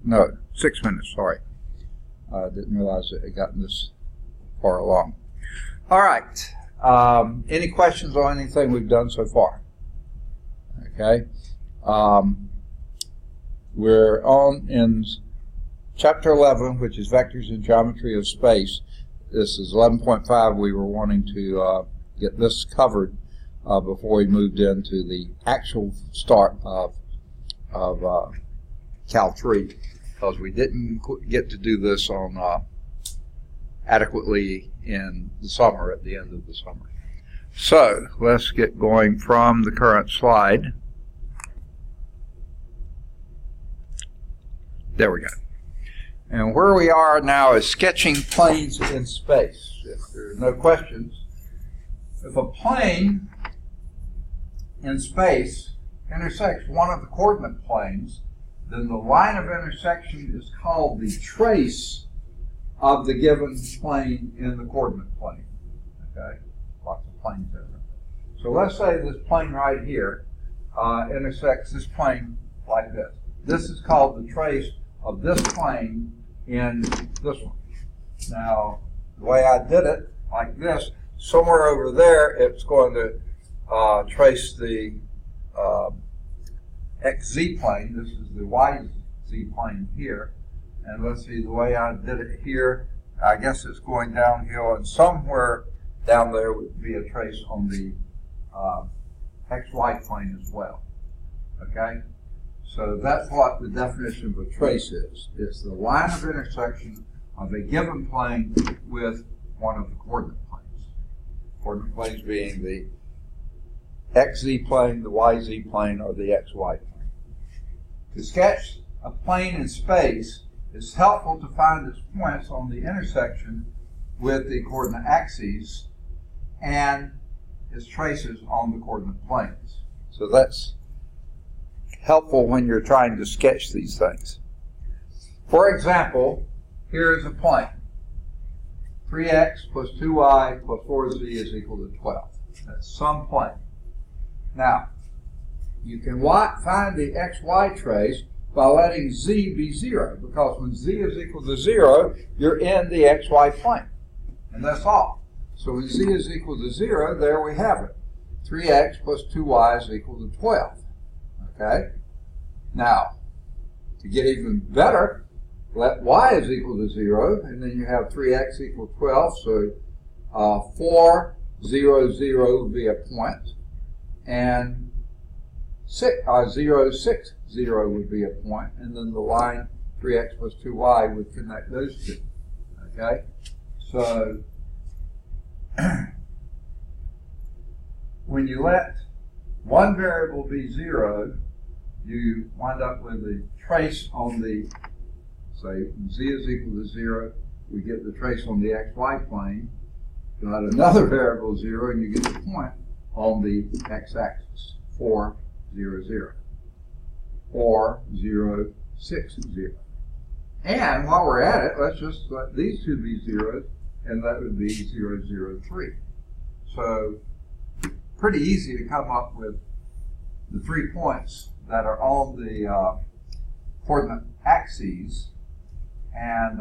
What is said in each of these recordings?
No, 6 minutes, sorry. I didn't realize it had gotten this far along. All right. Any questions on anything we've done so far? Okay. We're on in Chapter 11, which is Vectors in Geometry of Space. This is 11.5. We were wanting to get this covered before we moved into the actual start of Cal 3, because we didn't get to do this on adequately in the summer, at the end of the summer. So let's get going from the current slide. There we go. And where we are now is sketching planes in space. If there are no questions, if a plane in space intersects one of the coordinate planes, then the line of intersection is called the trace of the given plane in the coordinate plane. Okay? Lots of planes there. So let's say this plane right here intersects this plane like this. This is called the trace of this plane in this one. Now, the way I did it, like this, somewhere over there, it's going to trace the XZ plane. This is the YZ plane here. And let's see, the way I did it here, I guess it's going downhill, and somewhere down there would be a trace on the XY plane as well. Okay? So that's what the definition of a trace is. It's the line of intersection of a given plane with one of the coordinate planes. Coordinate planes being the XZ plane, the YZ plane, or the XY plane. To sketch a plane in space, it's helpful to find its points on the intersection with the coordinate axes and its traces on the coordinate planes. So that's helpful when you're trying to sketch these things. For example, here is a plane. 3x plus 2y plus 4z is equal to 12. That's some plane. Now, you can find the xy trace by letting z be 0, because when z is equal to 0, you're in the xy plane. And that's all. So when z is equal to 0, there we have it. 3x plus 2y is equal to 12. Okay? Now, to get even better, let y is equal to 0, and then you have 3x equal 12, so 4, 0, 0 would be a point, and 0, 6, 0 would be a point, and then the line 3x plus 2y would connect those two. Okay? So, when you let one variable be 0, you wind up with a trace on the, say, z is equal to 0, we get the trace on the xy plane. You let another variable 0, and you get the point on the x-axis, 4, 0, 0, or 0, 6, 0. And while we're at it, let's just let these two be zeros, and that would be 0, 0, 3. So, pretty easy to come up with the 3 points that are on the coordinate axes, and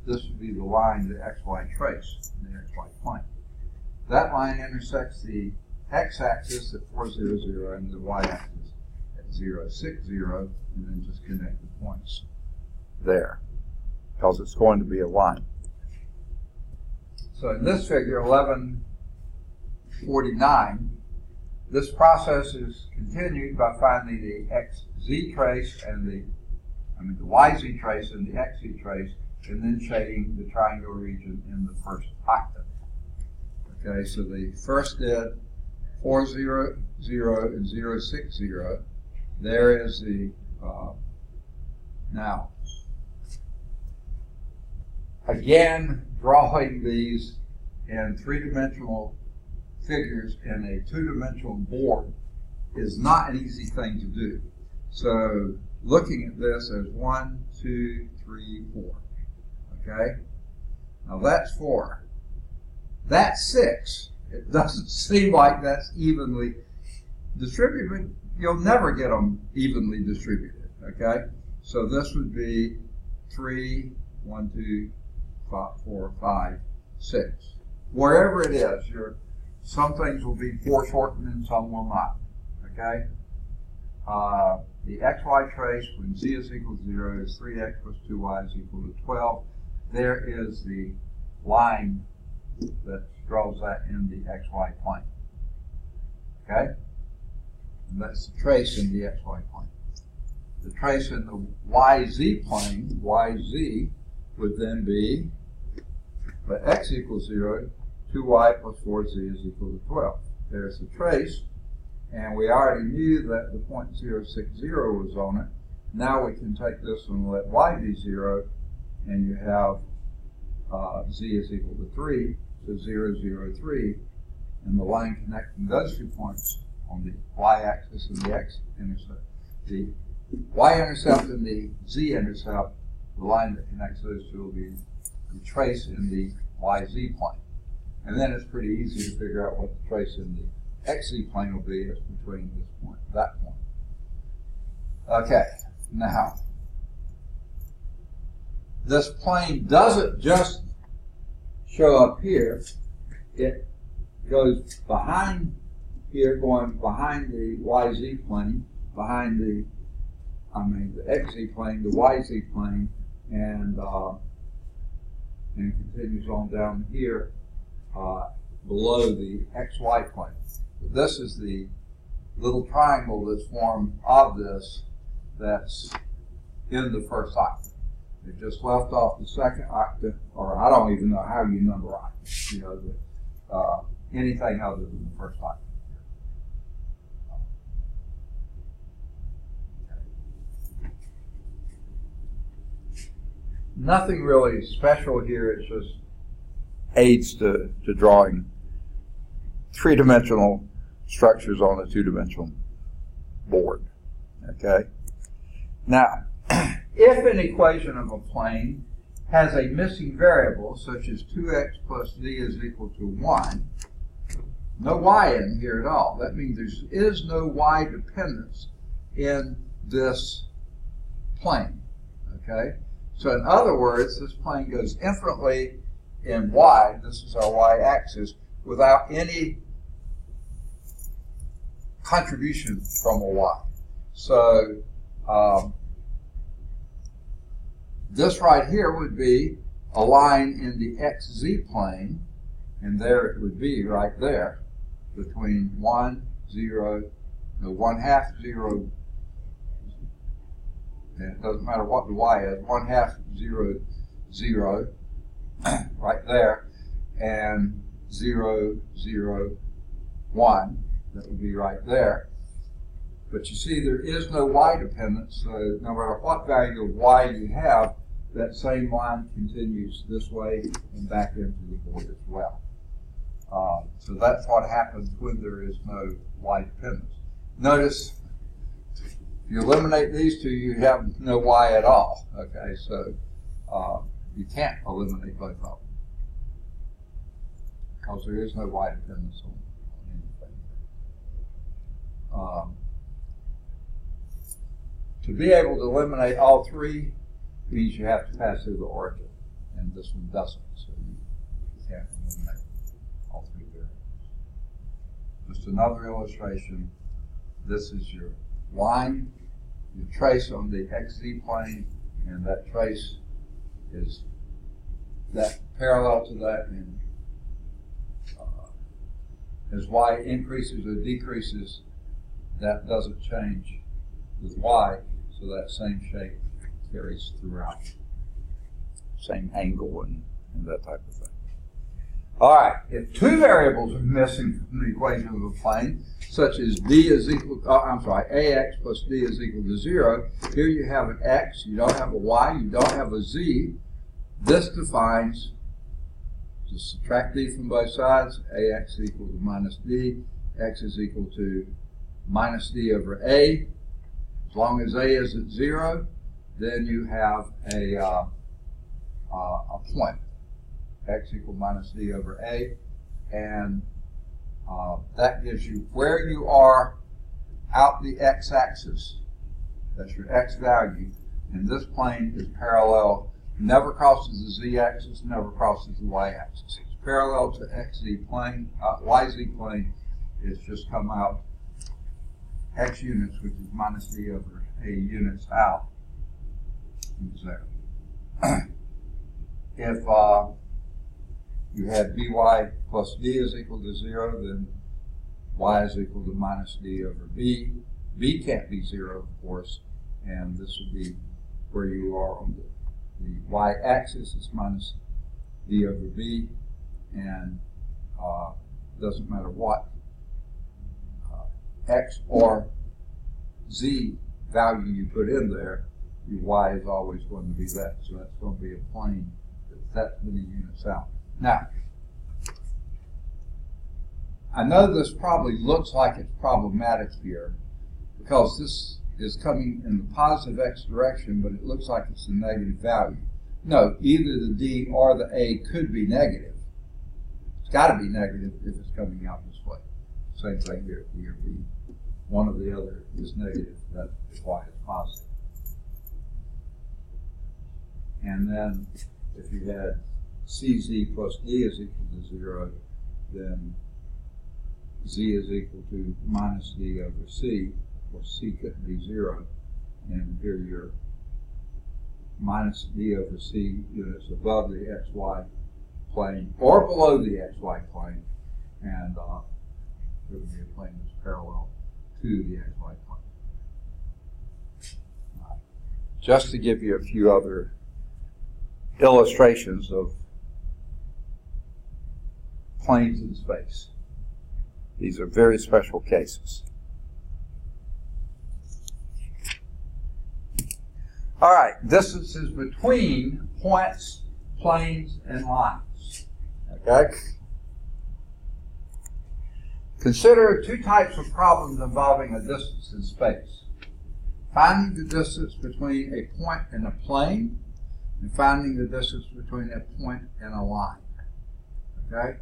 this would be the line, the xy trace, the xy plane. That line intersects the x-axis at 4, 0, 0 and the y-axis at 0, 6, 0, and then just connect the points there, because it's going to be a line. So in this figure, 1149, this process is continued by finding the xz trace and the yz trace and the xz trace, and then shading the triangle region in the first octave. Okay, so the first did 4, 0, 0 and 0, 6, 0. There is the, now, again, drawing these in three-dimensional figures in a two-dimensional board is not an easy thing to do. So looking at this as 1, 2, 3, 4. Okay? Now that's 4. That's 6. It doesn't seem like that's evenly distributed. You'll never get them evenly distributed. Okay? So this would be 3, 1, 2, 4, 5, 6. Wherever it is, some things will be foreshortened and some will not. Okay? The xy trace when z is equal to 0 is 3x plus 2y is equal to 12. There is the line that draws that in the xy plane. Okay? And that's the trace in the xy plane. The trace in the yz plane, yz, would then be, but x equals 0, 2y plus 4z is equal to 12. There's the trace, and we already knew that the point 060 was on it. Now we can take this one and let y be 0, and you have z is equal to 3, so 0, 0, 3, and the line connecting those 2 points on the y-axis and the x-intercept, the y-intercept and the z-intercept, the line that connects those two will be the trace in the yz plane. And then it's pretty easy to figure out what the trace in the xz plane will be. It's between this point and that point. Okay, now, this plane doesn't just show up here. It goes behind here, going behind the yz plane, behind the xz plane, the yz plane, and continues on down here below the xy plane. This is the little triangle that's formed of this that's in the first octave. It just left off the second octave, or I don't even know how you number octaves, anything other than the first octave. Nothing really special here. It's just aids to drawing three-dimensional structures on a two-dimensional board. Okay? Now, if an equation of a plane has a missing variable, such as 2x plus z is equal to 1, no y in here at all. That means there is no y dependence in this plane. Okay? So in other words, this plane goes infinitely in y, this is our y-axis, without any contribution from a y. So this right here would be a line in the xz plane, and there it would be right there, between 1, 0, no, 1/2, 0, and it doesn't matter what the y is, 1/2, 0, 0, right there, and 0, 0, 1, that would be right there. But you see, there is no y dependence, so no matter what value of y you have, that same line continues this way and back into the board as well. So that's what happens when there is no y dependence. Notice, if you eliminate these two, you have no y at all. Okay, so you can't eliminate both of them because there is no y dependence on anything. To be able to eliminate all three means you have to pass through the origin, and this one doesn't, so you can't eliminate all three variables. Just another illustration. This is your line, your trace on the xz plane, and that trace is that parallel to that, and as y increases or decreases, that doesn't change with y, so that same shape carries throughout. Same angle and that type of thing. All right, if two variables are missing from the equation of a plane, such as d is equal, ax plus d is equal to 0, here you have an x, you don't have a y, you don't have a z. This defines, just subtract d from both sides, ax is equal to minus d, x is equal to minus d over a. As long as a is at 0, then you have a point, x equal minus d over a, and that gives you where you are out the x-axis. That's your x value. and this plane is parallel, never crosses the z-axis, never crosses the y-axis. It's parallel to xz plane, yz plane. It's just come out x units, which is minus d over a units out. Is there. If you have by plus d is equal to 0, then y is equal to minus d over b. B can't be 0, of course, and this would be where you are on the y-axis. It's minus d over b, and doesn't matter what x or z value you put in there, your y is always going to be that. So that's going to be a plane that's that many units out. Now, I know this probably looks like it's problematic here because this is coming in the positive x direction, but it looks like it's a negative value. No, either the d or the a could be negative. It's got to be negative if it's coming out this way. Same thing here, d or b. One or the other is negative. That is why it's positive. And then if you had cz plus d is equal to 0, then z is equal to minus d over c. Of course, c couldn't be 0. And here you're minus d over c units above the xy plane or below the xy plane. And there would be a plane that's parallel to the xy plane. Just to give you a few other illustrations of planes in space. These are very special cases. All right, distances between points, planes, and lines. Okay? Consider two types of problems involving a distance in space. Finding the distance between a point and a plane, and finding the distance between a point and a line. Okay?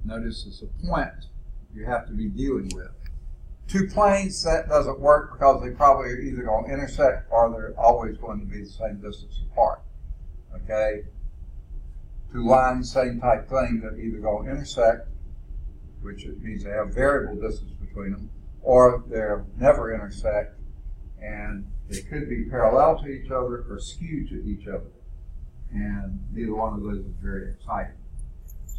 Notice it's a point you have to be dealing with. Two planes, that doesn't work because they probably are either going to intersect or they're always going to be the same distance apart. Okay? Two lines, same type thing, they're either going to intersect, which means they have variable distance between them, or they'll never intersect, and they could be parallel to each other or skewed to each other. And neither one of those is very exciting.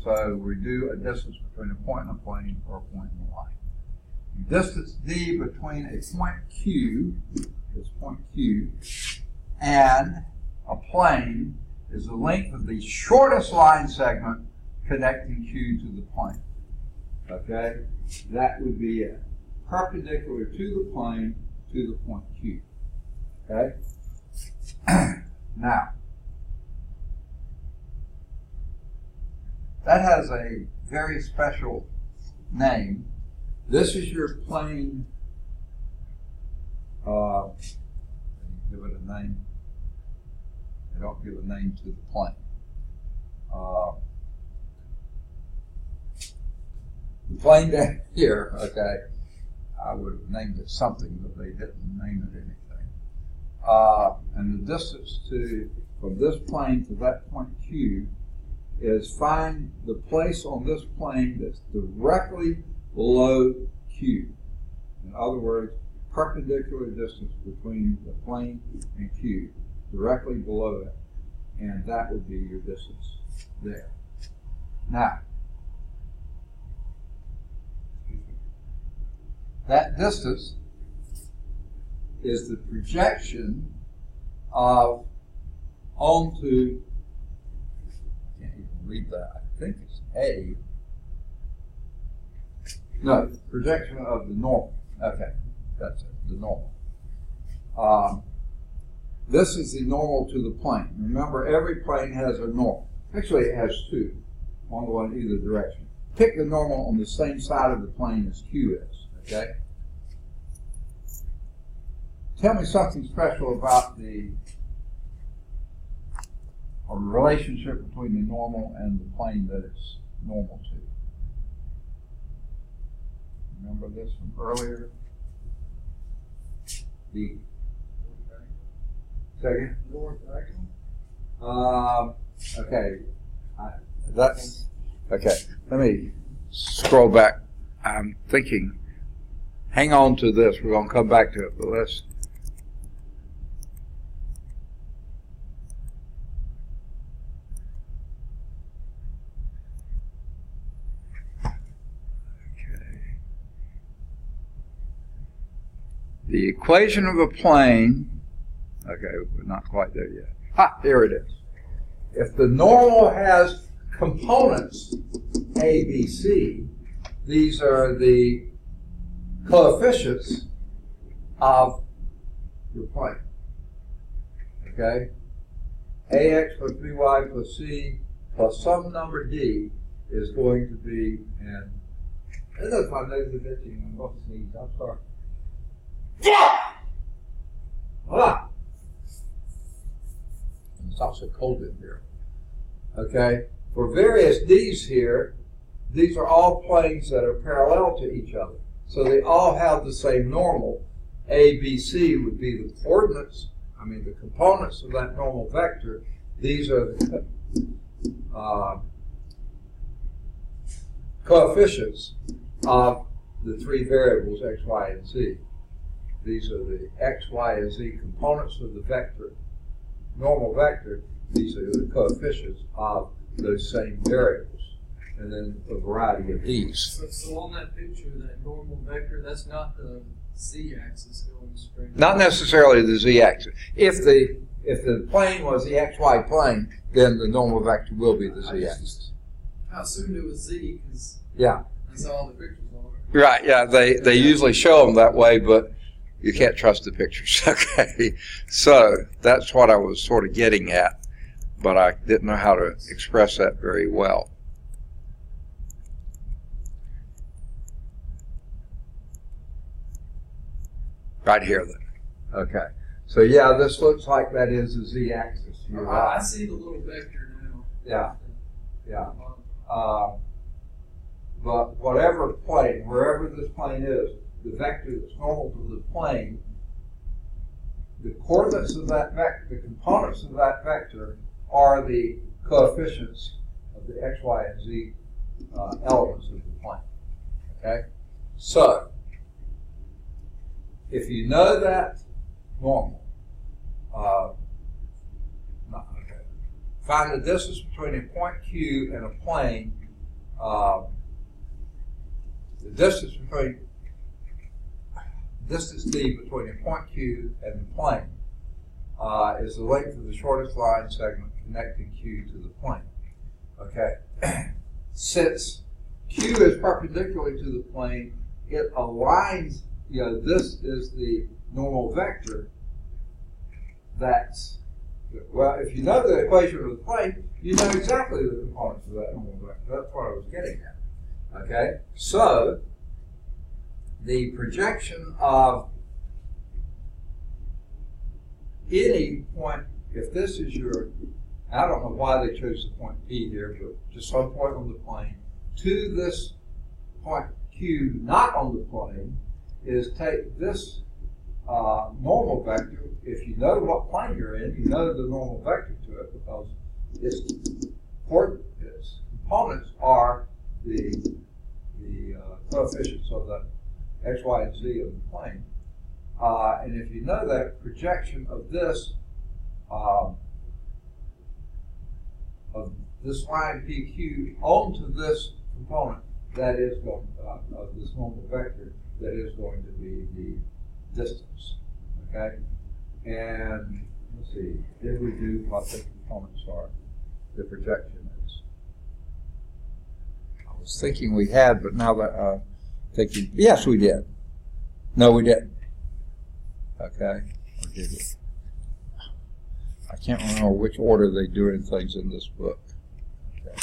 So we do a distance between a point and a plane or a point and a line. Distance d between a point Q, this point Q, and a plane is the length of the shortest line segment connecting Q to the plane. Okay? That would be perpendicular to the plane to the point Q. Okay? Now, that has a very special name. This is your plane. Give it a name. They don't give a name to the plane. The plane down here, okay, I would have named it something, but they didn't name it anything. And the distance from this plane to that point Q is find the place on this plane that's directly below Q. In other words, perpendicular distance between the plane and Q, directly below it, and that would be your distance there. Now, that distance is the projection of onto, I can't even read that, I think it's A. No, projection of the normal. Okay, that's it, the normal. This is the normal to the plane. Remember, every plane has a normal. Actually, it has two, one going in either direction. Pick the normal on the same side of the plane as Q is, okay? Tell me something special about the relationship between the normal and the plane that it's normal to. Remember this from earlier? Second? North diagonal. Okay. That's okay. Let me scroll back. I'm thinking. Hang on to this. We're going to come back to it, but let's. The equation of a plane, okay, we're not quite there yet. Here it is. If the normal has components A, B, C, these are the coefficients of your plane. Okay? AX plus BY plus C plus some number D is going to be, and that's my nose is itching. I'm going to sneeze. I'm sorry. Voila! It's also cold in here. Okay, for various D's here, these are all planes that are parallel to each other. So they all have the same normal. A, B, C would be the coordinates, the components of that normal vector. These are the coefficients of the three variables, x, y, and z. These are the x, y, and z components of the vector, normal vector. These are the coefficients of those same variables, and then a variety of these. So on that picture, that normal vector, that's not the z-axis going straight. Not necessarily the z-axis. If the plane was the xy plane, then the normal vector will be the z-axis. I assumed it was z because yeah, that's all the pictures are. Right. Yeah. They usually show them that way, but you can't trust the pictures. Okay. So that's what I was sort of getting at, but I didn't know how to express that very well. Right here, then. Okay. So yeah, this looks like that is the z-axis. I see the little vector now. Yeah. Yeah. But whatever plane, wherever this plane is, the vector that's normal to the plane, the coordinates of that vector, the components of that vector, are the coefficients of the x, y, and z elements of the plane. Okay? So, if you know that normal, find the distance between a point Q and a plane. The distance D between a point Q and the plane is the length of the shortest line segment connecting Q to the plane. Okay. Since Q is perpendicular to the plane, it aligns. This is the normal vector. That's well. If you know the equation of the plane, you know exactly the components of that normal vector. That's what I was getting at. Okay, so the projection of any point, if this is your, I don't know why they chose the point P here, but just some point on the plane, to this point Q not on the plane, is take this normal vector. If you know what plane you're in, you know the normal vector to it because its components are the coefficients of the x, y, and z of the plane. And if you know that projection of this line PQ onto this component, that is going of this normal vector, that is going to be the distance. Okay, and let's see, did we do what the components are? The projection is. I was thinking we had, but now that thinking, yes, we did. No, we didn't. Okay, or did we? I can't remember which order they do in things in this book. Okay.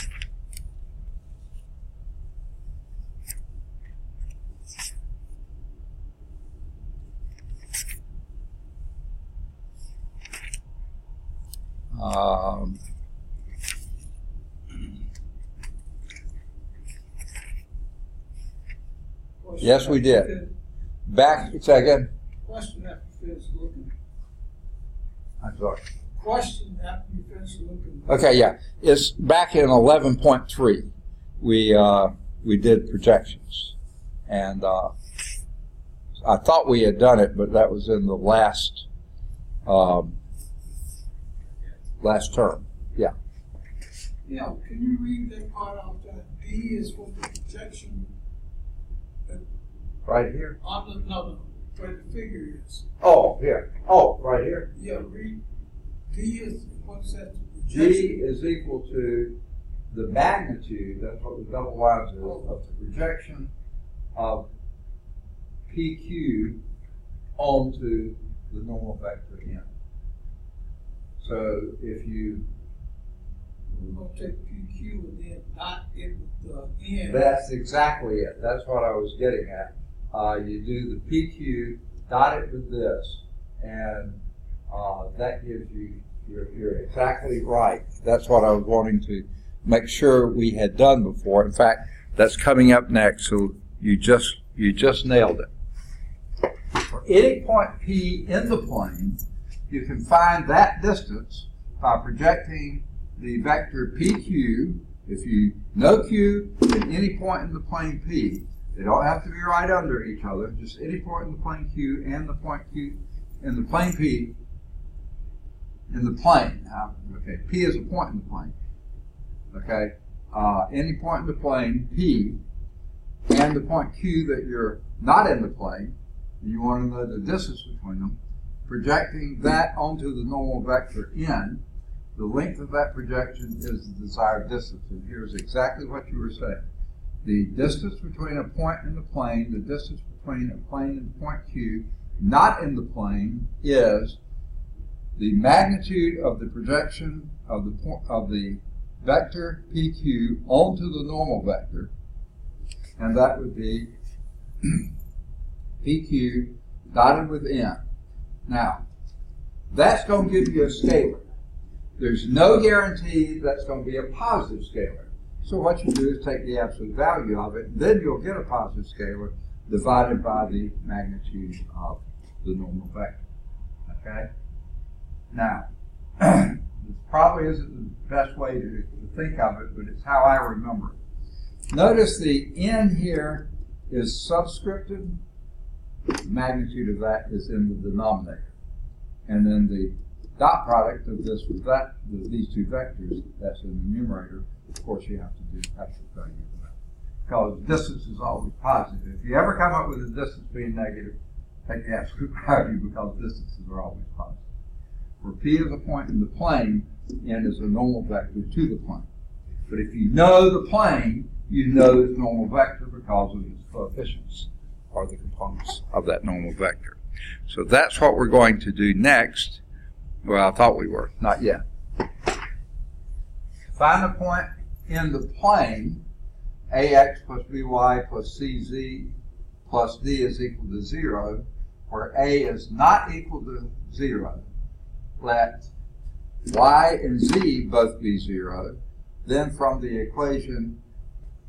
Yes, we did. Back, say again. Question after Phil's looking. I'm sorry. Question after you finish looking. Okay, yeah. It's back in 11.3. We did projections. And I thought we had done it, but that was in the last term. Yeah. Yeah, can you read that part out that D is for the projection? Right here? No, where the figure is. Oh, here. Oh, right here. Yeah, read. D is, what's that? G Projection? is equal to the magnitude, that's what the double lines is, of the projection of PQ onto the normal vector N. So if you, We're gonna take PQ and then dot it with the N. that's exactly it. That's what I was getting at. You do the PQ, dot it with this, and that gives you, you're exactly right. That's what I was wanting to make sure we had done before. In fact, that's coming up next, so you just nailed it. For any point P in the plane, you can find that distance by projecting the vector PQ. If you know Q at any point in the plane P, they don't have to be right under each other, just any point in the plane Q and the point Q in the plane P in the plane. Okay, P is a point in the plane. Okay, any point in the plane P and the point Q that you're not in the plane, you want to know the distance between them, projecting that onto the normal vector N, the length of that projection is the desired distance. And here's exactly what you were saying. The distance between a point in the plane, the distance between a plane and point Q, not in the plane, is the magnitude of the projection of the vector PQ onto the normal vector, and that would be PQ dotted with N. Now, that's going to give you a scalar. There's no guarantee that's going to be a positive scalar. So what you do is take the absolute value of it, then you'll get a positive scalar divided by the magnitude of the normal vector. Okay? Now, this probably isn't the best way to think of it, but it's how I remember it. Notice the N here is subscripted. The magnitude of that is in the denominator. And then the dot product of this with that, these two vectors, that's in the numerator. Of course, you have to do absolute value of that. Because distance is always positive. If you ever come up with a distance being negative, take the absolute value because distances are always positive. For P is a point in the plane, N is a normal vector to the plane. But if you know the plane, you know its normal vector because of its coefficients, or the components of that normal vector. So that's what we're going to do next. Well, I thought we were, not yet. Find a point in the plane, AX plus BY plus CZ plus D is equal to 0, where A is not equal to 0. Let Y and Z both be 0. Then from the equation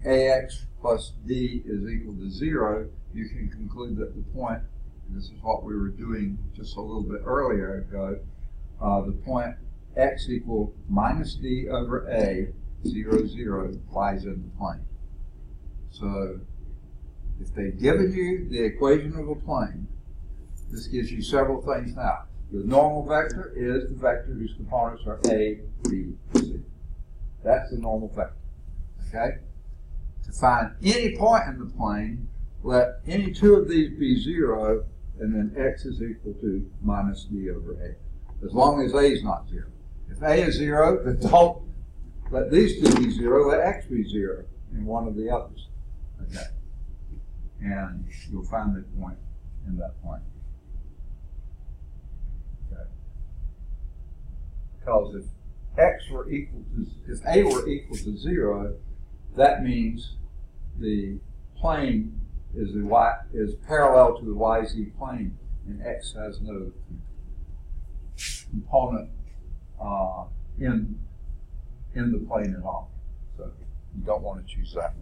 AX plus D is equal to 0, you can conclude that the point, and this is what we were doing just a little bit earlier ago, the point X equal minus D over A, 0, 0, lies in the plane. So if they've given you the equation of a plane, this gives you several things now. The normal vector is the vector whose components are A, B, C. That's the normal vector. Okay? To find any point in the plane, let any two of these be 0, and then X is equal to minus D over A. As long as A is not 0. If A is 0, then don't let these two be 0, let X be 0 in one of the others. Okay? And you'll find the point in that point. Okay? Because if X were equal to, if A were equal to 0, that means the plane is parallel to the YZ plane, and X has no component in the plane at all. So you don't want to choose that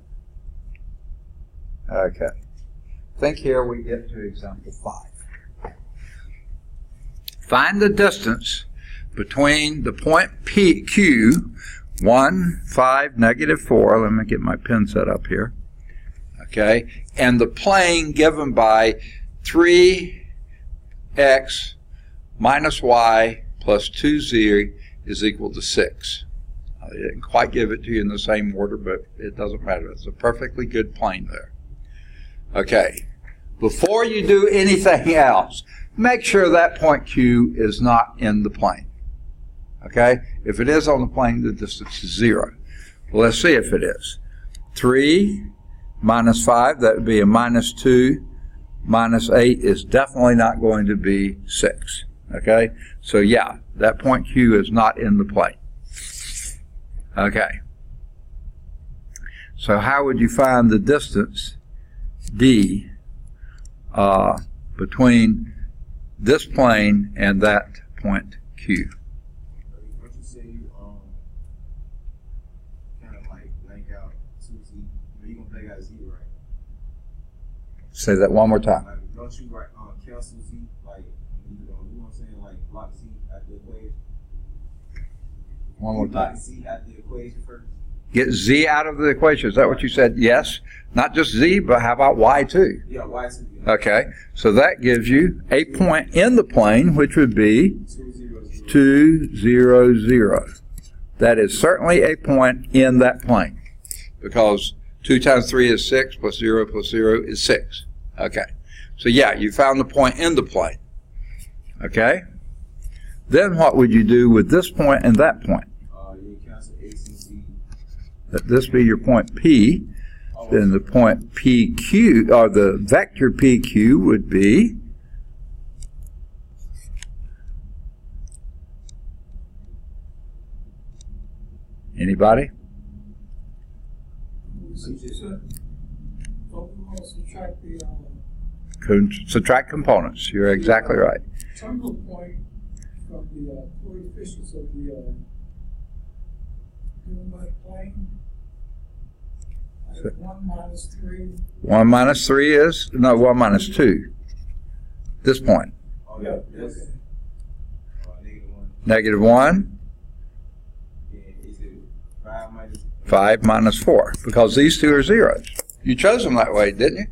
one. Okay. I think here we get to example 5. Find the distance between the point P, Q, 1, 5, negative 4, let me get my pen set up here, okay, and the plane given by 3x minus y plus 2z is equal to 6. I didn't quite give it to you in the same order, but it doesn't matter. It's a perfectly good plane there. Okay, before you do anything else, make sure that point Q is not in the plane. Okay, if it is on the plane, the distance is 0. Well, let's see if it is. 3 minus 5, that would be a minus 2, minus 8 is definitely not going to be 6. Okay, so yeah, that point Q is not in the plane. Okay, so how would you find the distance D between this plane and that point Q? What you say you kind of like blank out 2z, you're gonna blank out z, right? Say that one more time. Like, don't you write cancel z, like you know what I'm saying, like block z at the equation. One more Block time. z at the equation first. Get Z out of the equation. Is that what you said? Yes. Not just Z, but how about Y too? Yeah, y two. Yeah. Okay. So that gives you a point in the plane, which would be 2, 0, 0. 2, 0, 0. That is certainly a point in that plane, because 2 times 3 is 6, plus 0 is 6. Okay. So yeah, you found the point in the plane. Okay. Then what would you do with this point and that point? You cancel x and z. Let this be your point P. Then the point PQ, or the vector PQ, would be anybody? So we want to subtract the Subtract components. You're exactly right. terminal point from the coefficients of the given by plane. So- 1 minus 3. 1 minus 3 is, no, 1 minus 2. This point. Oh yeah, this. Negative Negative 1. 1, Yeah, is it 5 minus? 5 minus 4, because these two are zeros. You chose them that way, didn't you?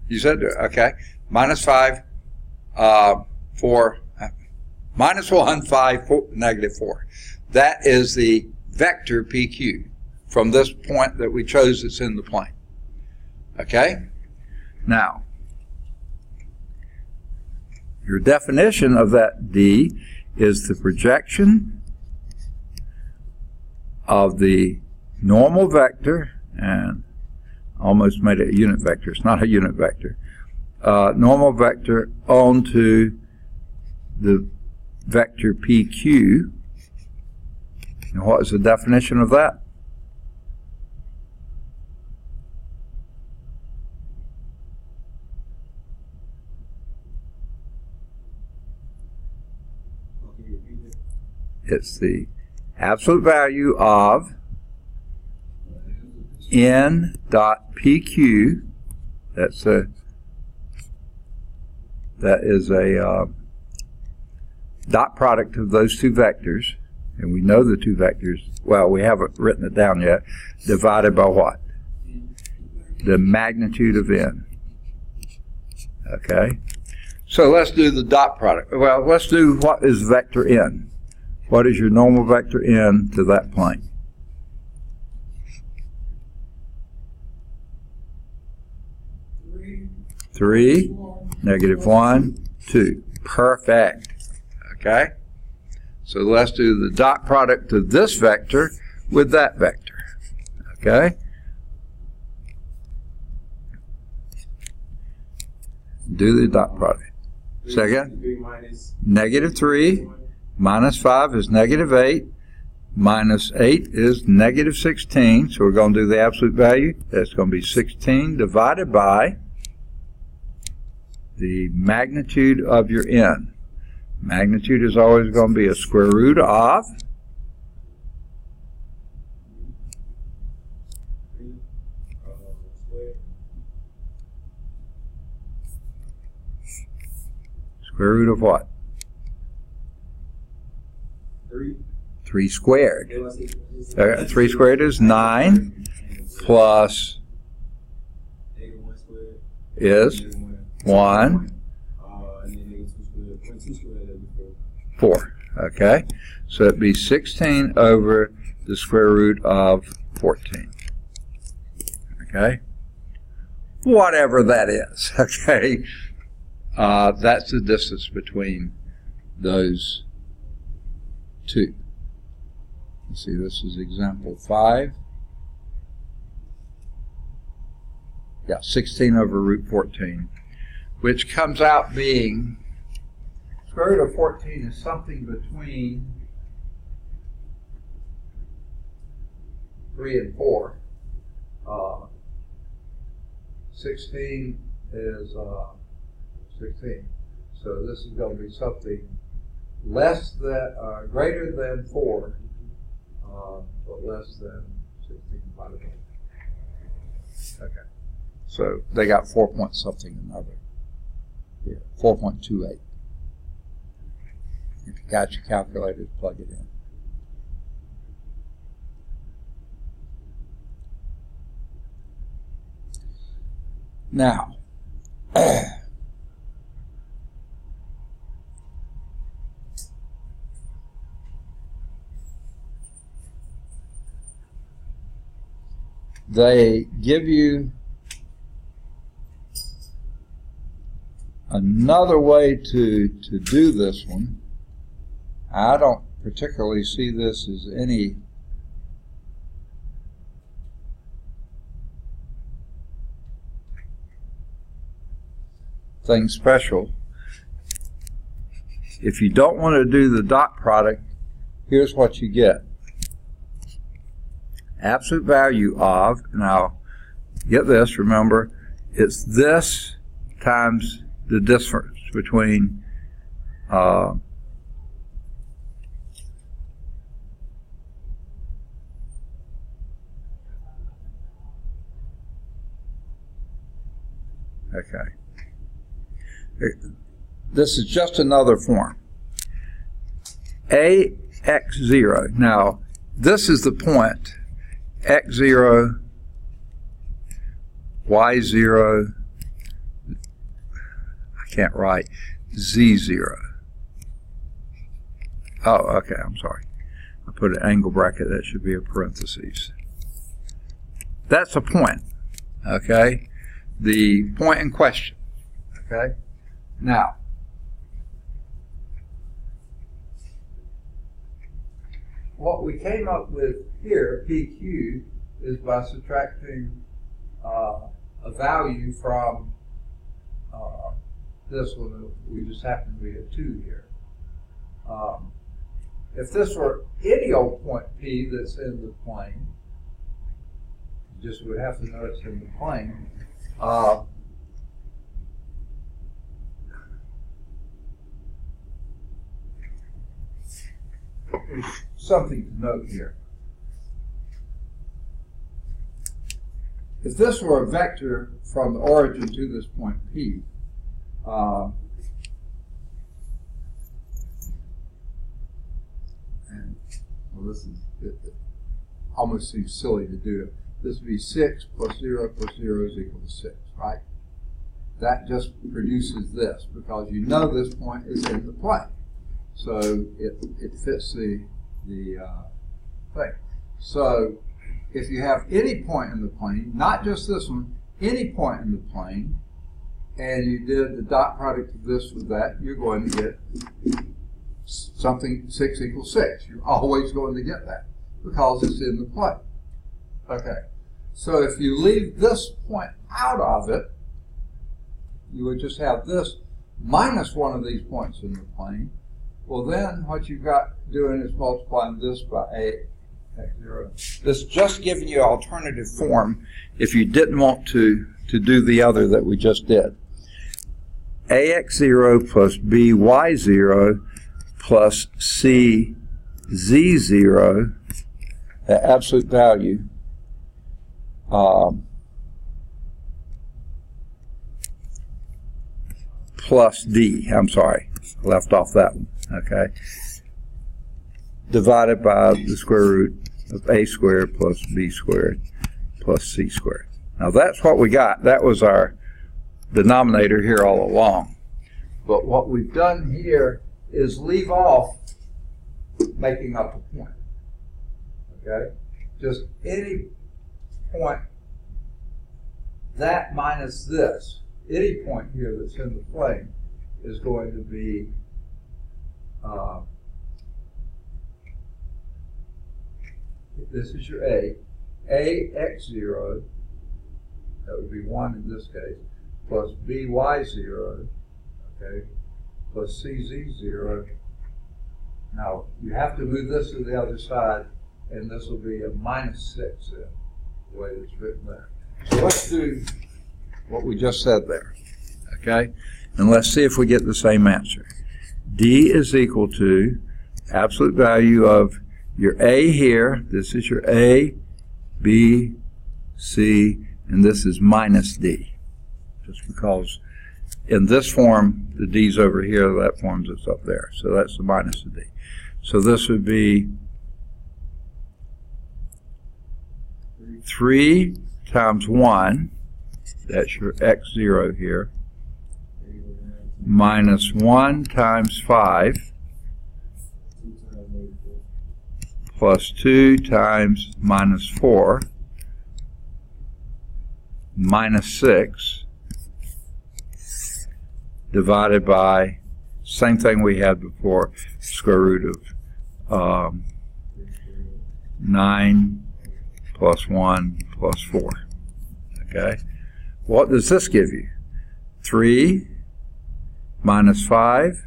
You said, okay. Minus 5, 4, minus 1, 5, 4, negative 4. That is the vector PQ from this point that we chose that's in the plane. Okay? Now, your definition of that D is the projection of the normal vector, and almost made it a unit vector. It's not a unit vector. Normal vector onto the vector PQ. And what is the definition of that? Can you repeat it? It's the absolute value of n dot PQ. That is a dot product of those two vectors, and we know the two vectors. Well, we haven't written it down yet. Divided by what? The magnitude of n. Okay. So let's do the dot product. Well, let's do what is vector n. What is your normal vector n to that plane? 3, negative 1, 2. Perfect. Okay? So let's do the dot product of this vector with that vector. Okay? Do the dot product. Second, 3 minus negative 3 minus 5 is negative 8. Minus 8 is negative 16. So we're going to do the absolute value. That's going to be 16 divided by the magnitude of your n. Magnitude is always going to be a square root of square root of what? 3. 3 squared. They was it- 3 squared is 9 plus 81 squared. is 1, And then negative 2 squared. 0.2 squared, that'd be 4. Okay, so it'd be 16 over the square root of 14. Okay, whatever that is. Okay, that's the distance between those two. Let's see, this is example 5. Yeah, 16 over root 14, which comes out being, square root of 14 is something between 3 and 4. 16 is 16. So this is going to be something less than, greater than 4, but less than 16 divided by 4. Okay. So they got 4 point something another. Yeah, 4.28. If you got your calculator, plug it in. Now, they give you another way to do this one. I don't particularly see this as any thing special. If you don't want to do the dot product, here's what you get. Absolute value of, now get this, remember, it's this times the difference between okay. This is just another form. AX0. Now, this is the point. X0, Y0, I can't write, Z0. Oh, okay, I'm sorry. I put an angle bracket, that should be a parentheses. That's a point, okay? The point in question, okay? Now, what we came up with here, PQ, is by subtracting a value from this one. We just happen to be a 2 here. If this were any old point P that's in the plane, you just would have to know it's in the plane. There's something to note here. If this were a vector from the origin to this point P, and well, this is it almost seems silly to do it. This would be 6 plus 0 plus 0 is equal to 6, right? That just produces this because you know this point is in the plane. So it fits the thing. So if you have any point in the plane, not just this one, any point in the plane, and you did the dot product of this with that, you're going to get something 6 equals 6. You're always going to get that because it's in the plane. Okay. So if you leave this point out of it, you would just have this minus one of these points in the plane. Well, then what you've got doing is multiplying this by AX0. This is just giving you an alternative form if you didn't want to do the other that we just did. AX0 plus BY0 plus CZ0, the absolute value, plus D. I'm sorry, I left off that one. Okay. divided by the square root of a squared plus b squared plus c squared. Now that's what we got. That was our denominator here all along. But what we've done here is leave off making up a point. Okay? Just any point, that minus this, any point here that's in the plane is going to be this is your A x0, that would be 1 in this case, plus by0, okay, plus cz0. Now, you have to move this to the other side, and this will be a -6 then, the way it's written there. So let's do what we just said there, okay? And let's see if we get the same answer. D is equal to absolute value of your A here. This is your A, B, C, and this is minus D. Just because in this form, the D's over here, that forms it's up there. So that's the minus of D. So this would be 3 times 1, that's your x0 here, minus 1 times 5, plus 2 times minus 4, minus 6, divided by, same thing we had before, square root of 9 plus 1 plus 4. Okay? What does this give you? 3 minus 5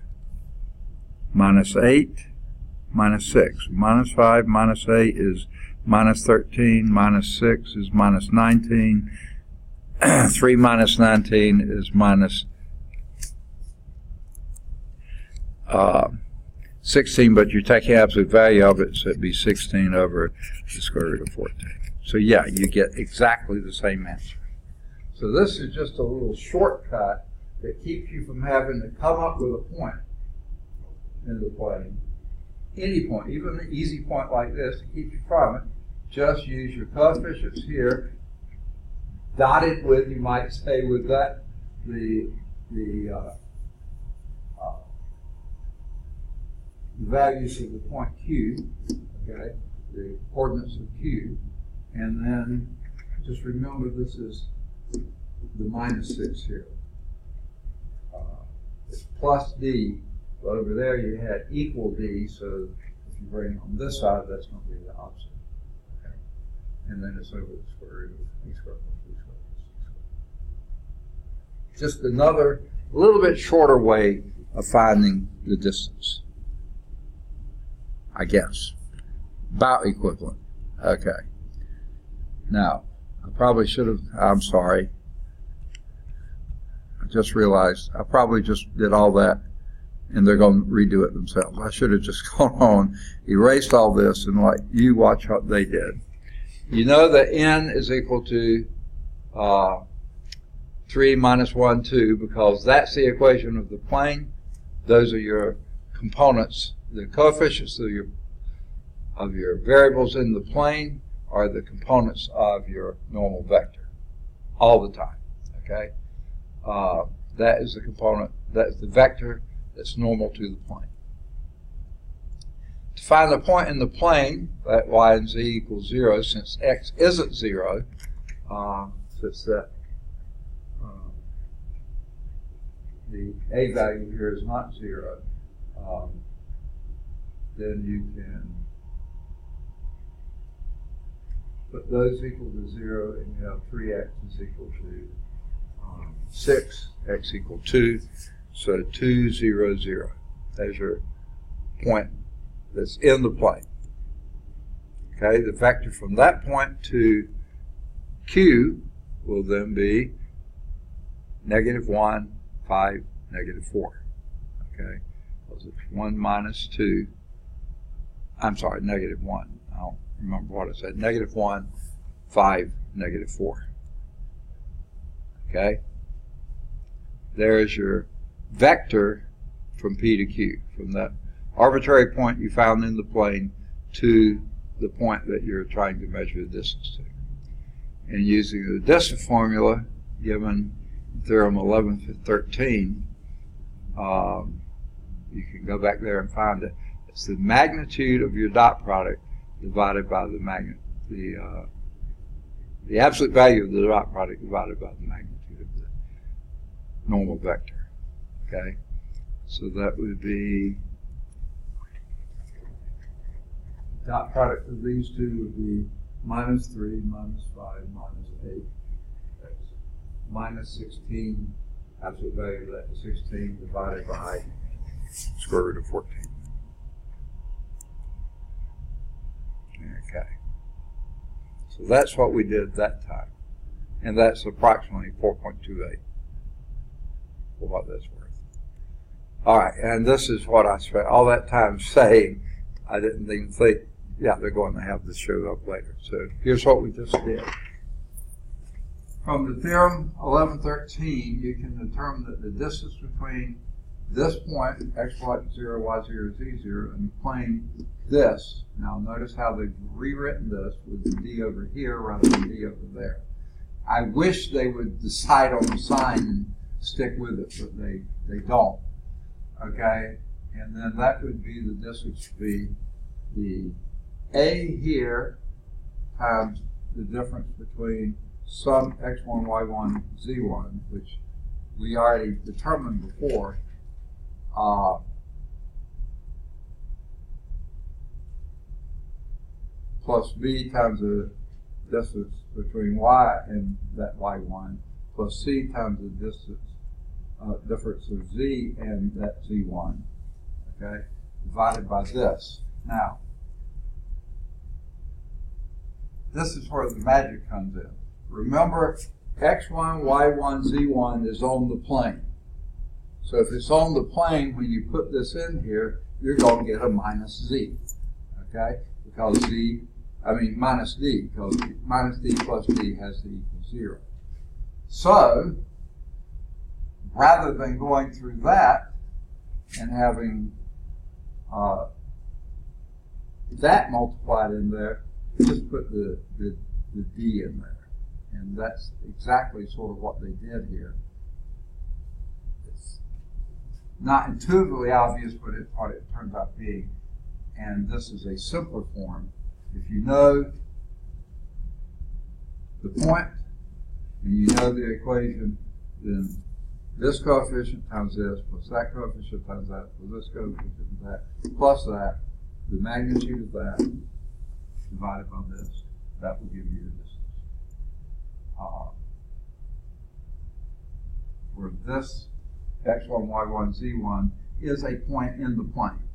minus 8 minus 6. Minus 5 minus 8 is minus 13, minus 6 is minus 19, 3 minus 19 is minus 16, but you're taking absolute value of it, so it'd be 16 over the square root of 14. So yeah, you get exactly the same answer. So this is just a little shortcut that keeps you from having to come up with a point in the plane. Any point, even an easy point like this, to keep you from it, just use your coefficients here, dotted with, you might say, with that, the values of the point Q, okay, the coordinates of Q, and then just remember this is the minus 6 here. It's plus D, but over there you had equal D, so if you bring it on this side, that's going to be the opposite. Okay? And then it's over the square root of a squared plus b squared plus c squared. Just another little bit shorter way of finding the distance, I guess. About equivalent. Okay. Now, I probably should have, I'm sorry. I just realized I probably just did all that and they're going to redo it themselves. I should have just gone on, erased all this, and let you watch what they did. You know that n is equal to 3 minus 1, 2, because that's the equation of the plane. Those are your components. The coefficients of your variables in the plane are the components of your normal vector all the time. Okay, that is the component. That's the vector that's normal to the plane. To find the point in the plane, that y and z equals 0, since x isn't 0, since that the a value here is not 0, then you can put those equal to 0, and you have 3x is equal to 6, x equal 2, so 2, 0, 0. There's your point that's in the plane. Okay, the vector from that point to Q will then be -1, 5, -4. Okay, because it's 1 minus 2. I'm sorry, -1. I don't remember what I said. -1, 5, -4. Okay, there's your vector from P to Q, from that arbitrary point you found in the plane to the point that you're trying to measure the distance to. And using the distance formula given theorem 1113, you can go back there and find it. It's the magnitude of your dot product divided by the absolute value of the dot product divided by the magnitude of the normal vector. Okay, so that would be dot product of these two would be minus 3, minus 5, minus 8. That's minus 16. Absolute value of that is 16 divided by square root of 14. Okay. So that's what we did that time. And that's approximately 4.28 for what that's worth. All right, and this is what I spent all that time saying. I didn't even think, yeah, they're going to have this show up later. So here's what we just did. From the theorem 1113, you can determine that the distance between this point, x, y, 0, y, 0, z, 0, and the plane this. Now notice how they've rewritten this with the d over here rather than d over there. I wish they would decide on the sign and stick with it, but they don't. Okay? And then that would be the distance be the a here times the difference between sum x1, y1, z1, which we already determined before, plus b times the distance between y and that y1, plus c times the distance difference of z and that z1, okay, divided by this. Now, this is where the magic comes in. Remember, x1, y1, z1 is on the plane. So if it's on the plane, when you put this in here, you're going to get a minus z, okay? Because minus d, because minus d plus d has to equal 0. So, rather than going through that and having that multiplied in there, just put the d in there. And that's exactly sort of what they did here. It's not intuitively obvious, but it's what it turns out being. And this is a simpler form. If you know the point and you know the equation, then this coefficient times this, plus that coefficient times that, plus this coefficient times that, plus that, the magnitude of that divided by this, that will give you the distance. Where this x1, y1, z1 is a point in the plane.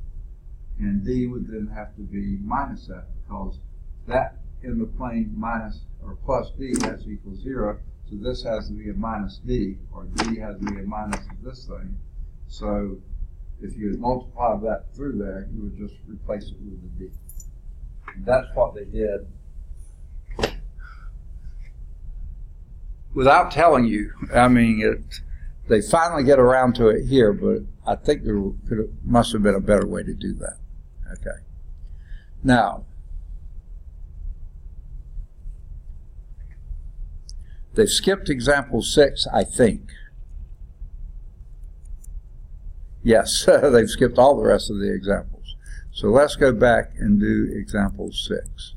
And d would then have to be minus that, because that in the plane minus or plus d has to equal 0. So this has to be a minus d, or d has to be a minus of this thing. So if you multiply that through there, you would just replace it with a d. And that's what they did without telling you. I mean, they finally get around to it here, but I think there must have been a better way to do that. Okay. Now, they've skipped example 6, I think. Yes, they've skipped all the rest of the examples. So let's go back and do example 6.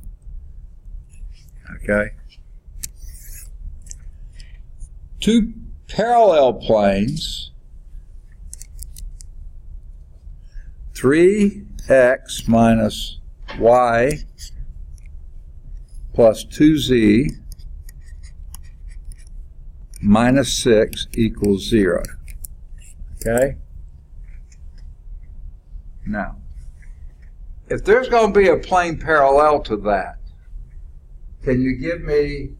Okay. Two parallel planes, 3x minus y plus 2z minus 6 equals 0. Okay? Now, if there's going to be a plane parallel to that, can you give me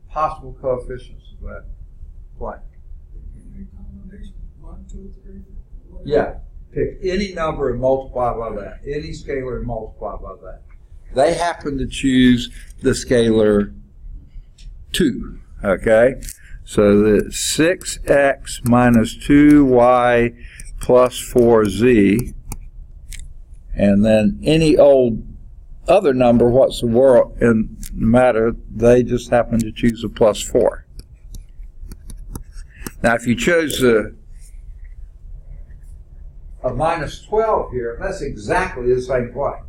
possible coefficients of that plane? One, two, three, four. Yeah, pick any number and multiply by that. Any scalar and multiply by that. They happen to choose the scalar 2, okay? So the 6x minus 2y plus 4z, and then any old other number what's the world in the matter, they just happen to choose a plus 4. Now if you chose a minus 12 here, that's exactly the same plane.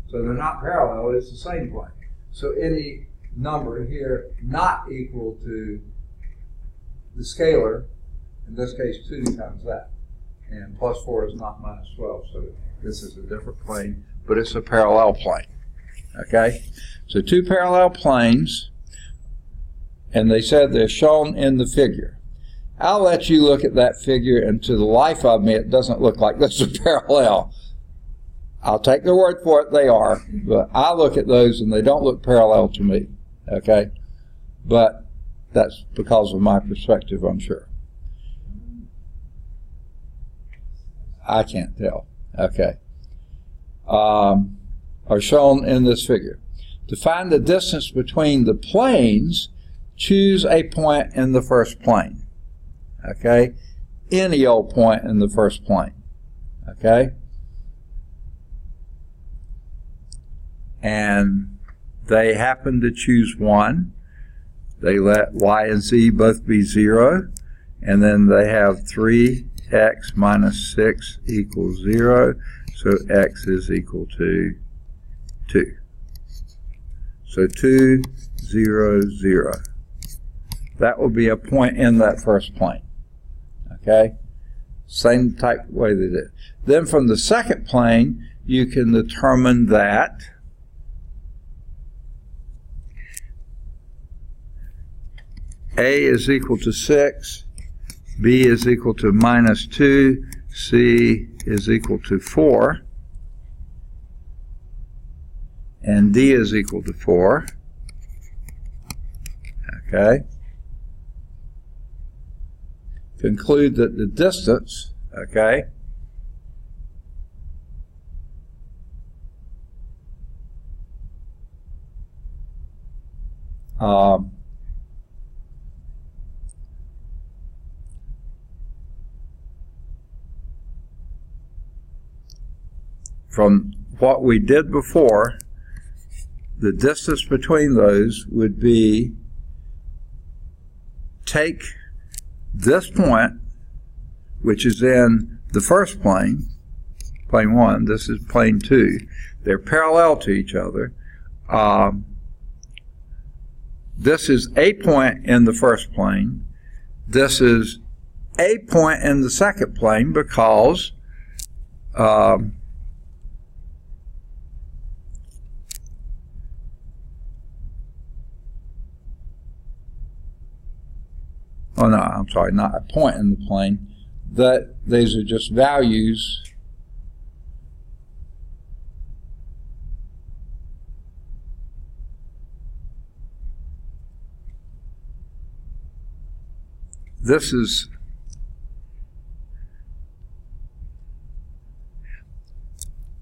So they're not parallel, it's the same plane. So any number here not equal to the scalar, in this case 2 times that. And plus 4 is not minus 12, so this is a different plane, but it's a parallel plane. Okay? So two parallel planes, and they said they're shown in the figure. I'll let you look at that figure, and to the life of me, it doesn't look like this is parallel. I'll take their word for it, they are, but I look at those and they don't look parallel to me. Okay? But that's because of my perspective, I'm sure. I can't tell. Okay. Are shown in this figure. To find the distance between the planes, choose a point in the first plane. Okay? Any old point in the first plane. Okay? And they happen to choose one. They let y and z both be 0. And then they have 3x minus 6 equals 0. So x is equal to 2. So 2, 0, 0. That will be a point in that first plane. Okay? Same type of way they did. Then from the second plane, you can determine that A is equal to 6, B is equal to minus 2, C is equal to 4, and D is equal to 4. Okay? Conclude that the distance, okay, from what we did before, the distance between those would be take this point, which is in the first plane, plane 1, this is plane 2. They're parallel to each other. This is a point in the first plane. This is a point in the second plane because oh no, I'm sorry, not a point in the plane. That these are just values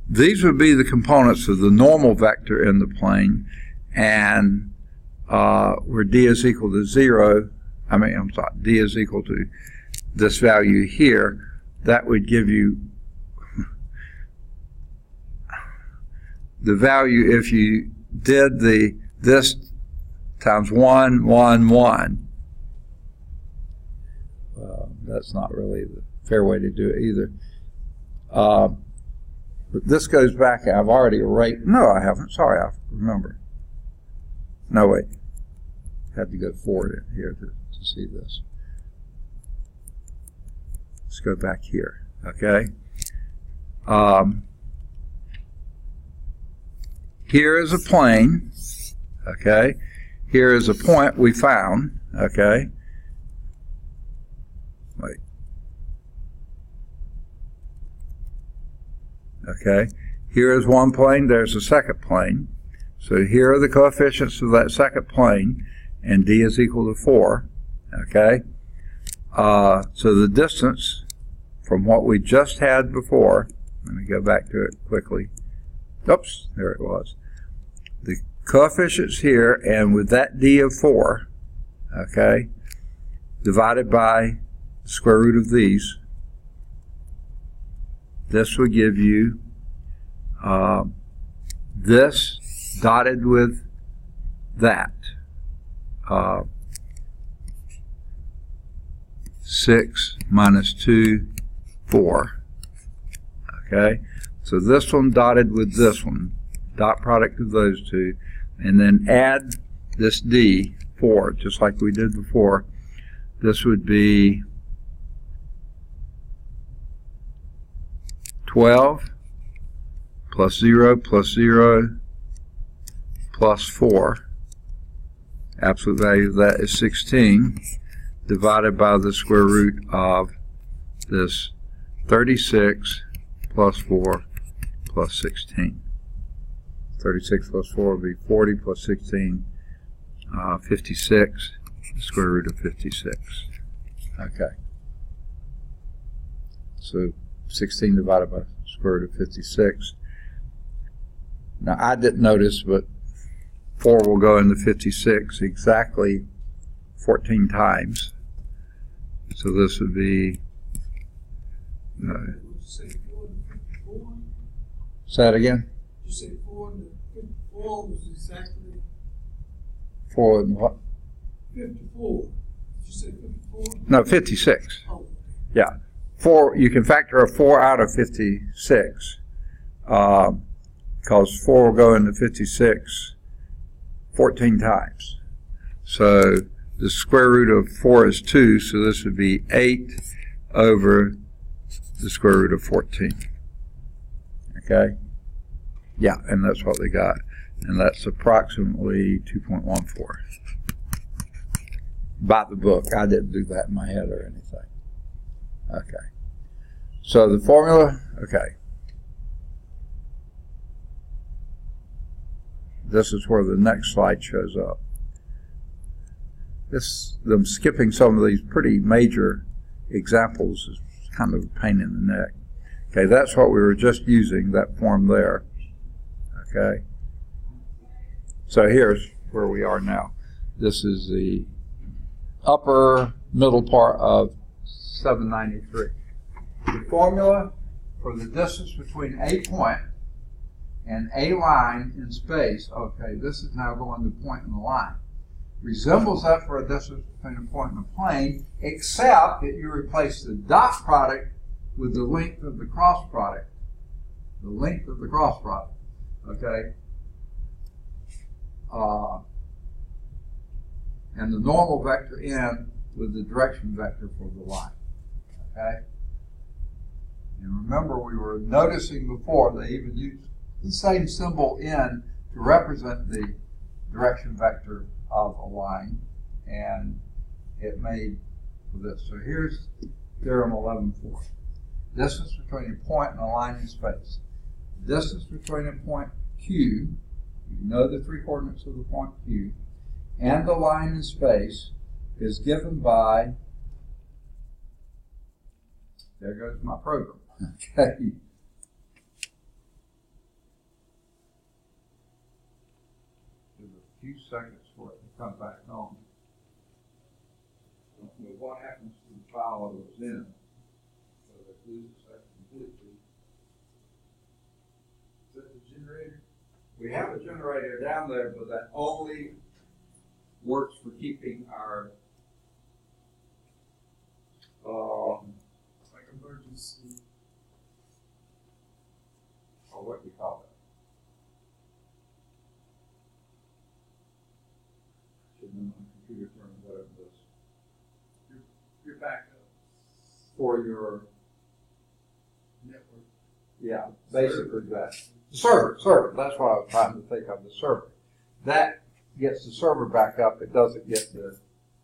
these would be the components of the normal vector in the plane, and where d is equal to 0, d is equal to this value here, that would give you the value if you did this times 1, 1, 1. That's not really the fair way to do it either. But this goes back, I've already erased, no I haven't, sorry, I remember. No wait, had to go forward here to see this. Let's go back here, okay? Here is a plane, okay? Here is a point we found, okay? Wait. Okay, here is one plane, there's a second plane. So here are the coefficients of that second plane, and d is equal to 4, okay? So the distance from what we just had before, let me go back to it quickly. Oops, there it was. The coefficients here, and with that d of 4, okay, divided by the square root of these, this would give you this dotted with that. 6 minus 2, 4. Okay, so this one dotted with this one, dot product of those two, and then add this D, 4, just like we did before. This would be 12 plus 0 plus 0 plus 4. Absolute value of that is 16, divided by the square root of this 36 plus 4 plus 16. 36 plus 4 would be 40 plus 16, 56, the square root of 56. Okay. So 16 divided by square root of 56. Now I didn't notice, but 4 will go into 56 exactly 14 times. So this would be, Say 4 to 54? say that again? You say 4 to 54 was exactly 4 and what? 54. Did you say 54? No, 56. Oh, Yeah. 4, you can factor a 4 out of 56, because 4 will go into 56 14 times. So the square root of 4 is 2, so this would be 8 over the square root of 14. Okay? Yeah, and that's what they got. And that's approximately 2.14. By the book. I didn't do that in my head or anything. Okay. So the formula, okay. This is where the next slide shows up. I'm skipping some of these pretty major examples is kind of a pain in the neck. Okay, that's what we were just using, that form there. Okay. So here's where we are now. This is the upper middle part of 793. The formula for the distance between a point and a line in space, okay, this is now going to point and the line, resembles that for a distance between a point and a plane, except that you replace the dot product with the length of the cross product. The length of the cross product, okay? And the normal vector n with the direction vector for the line, okay? And remember, we were noticing before they even used the same symbol n to represent the direction vector of a line, and it made this. So here's theorem 11.4. Distance between a point and a line in space. Distance between a point Q, you know the 3 coordinates of the point Q, and the line in space is given by, there goes my program, okay. Give a few seconds for it to come back on. But what happens to the file it was in? So it loses that completely. Is that the generator? We have a generator down there, but that only works for keeping our Like emergency. or what do you call it? Should know my computer term, whatever this. Your backup For your, network. yeah, basically that. Server, that's what I was trying to think of, the server. That gets the server back up, it doesn't get the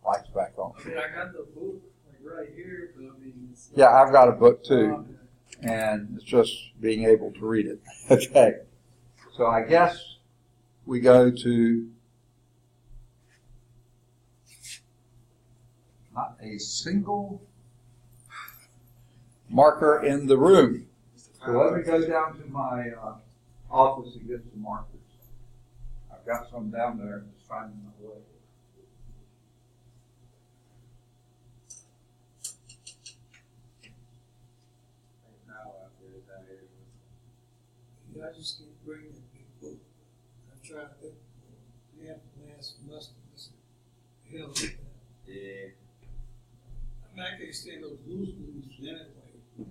lights back on. I mean, I got the book like right here, but I mean, it's Yeah, I've got a book too, okay. and it's just being able to read it. Okay, so I guess we go to not a single marker in the room. So let me go down to my office and get some markers. I've got some down there, just finding my way. Now after that. I just can't bring that big book. I tried that before. They have to last muster. Hell with that. Yeah. I mean, I can't stand those loose leaves anyway. And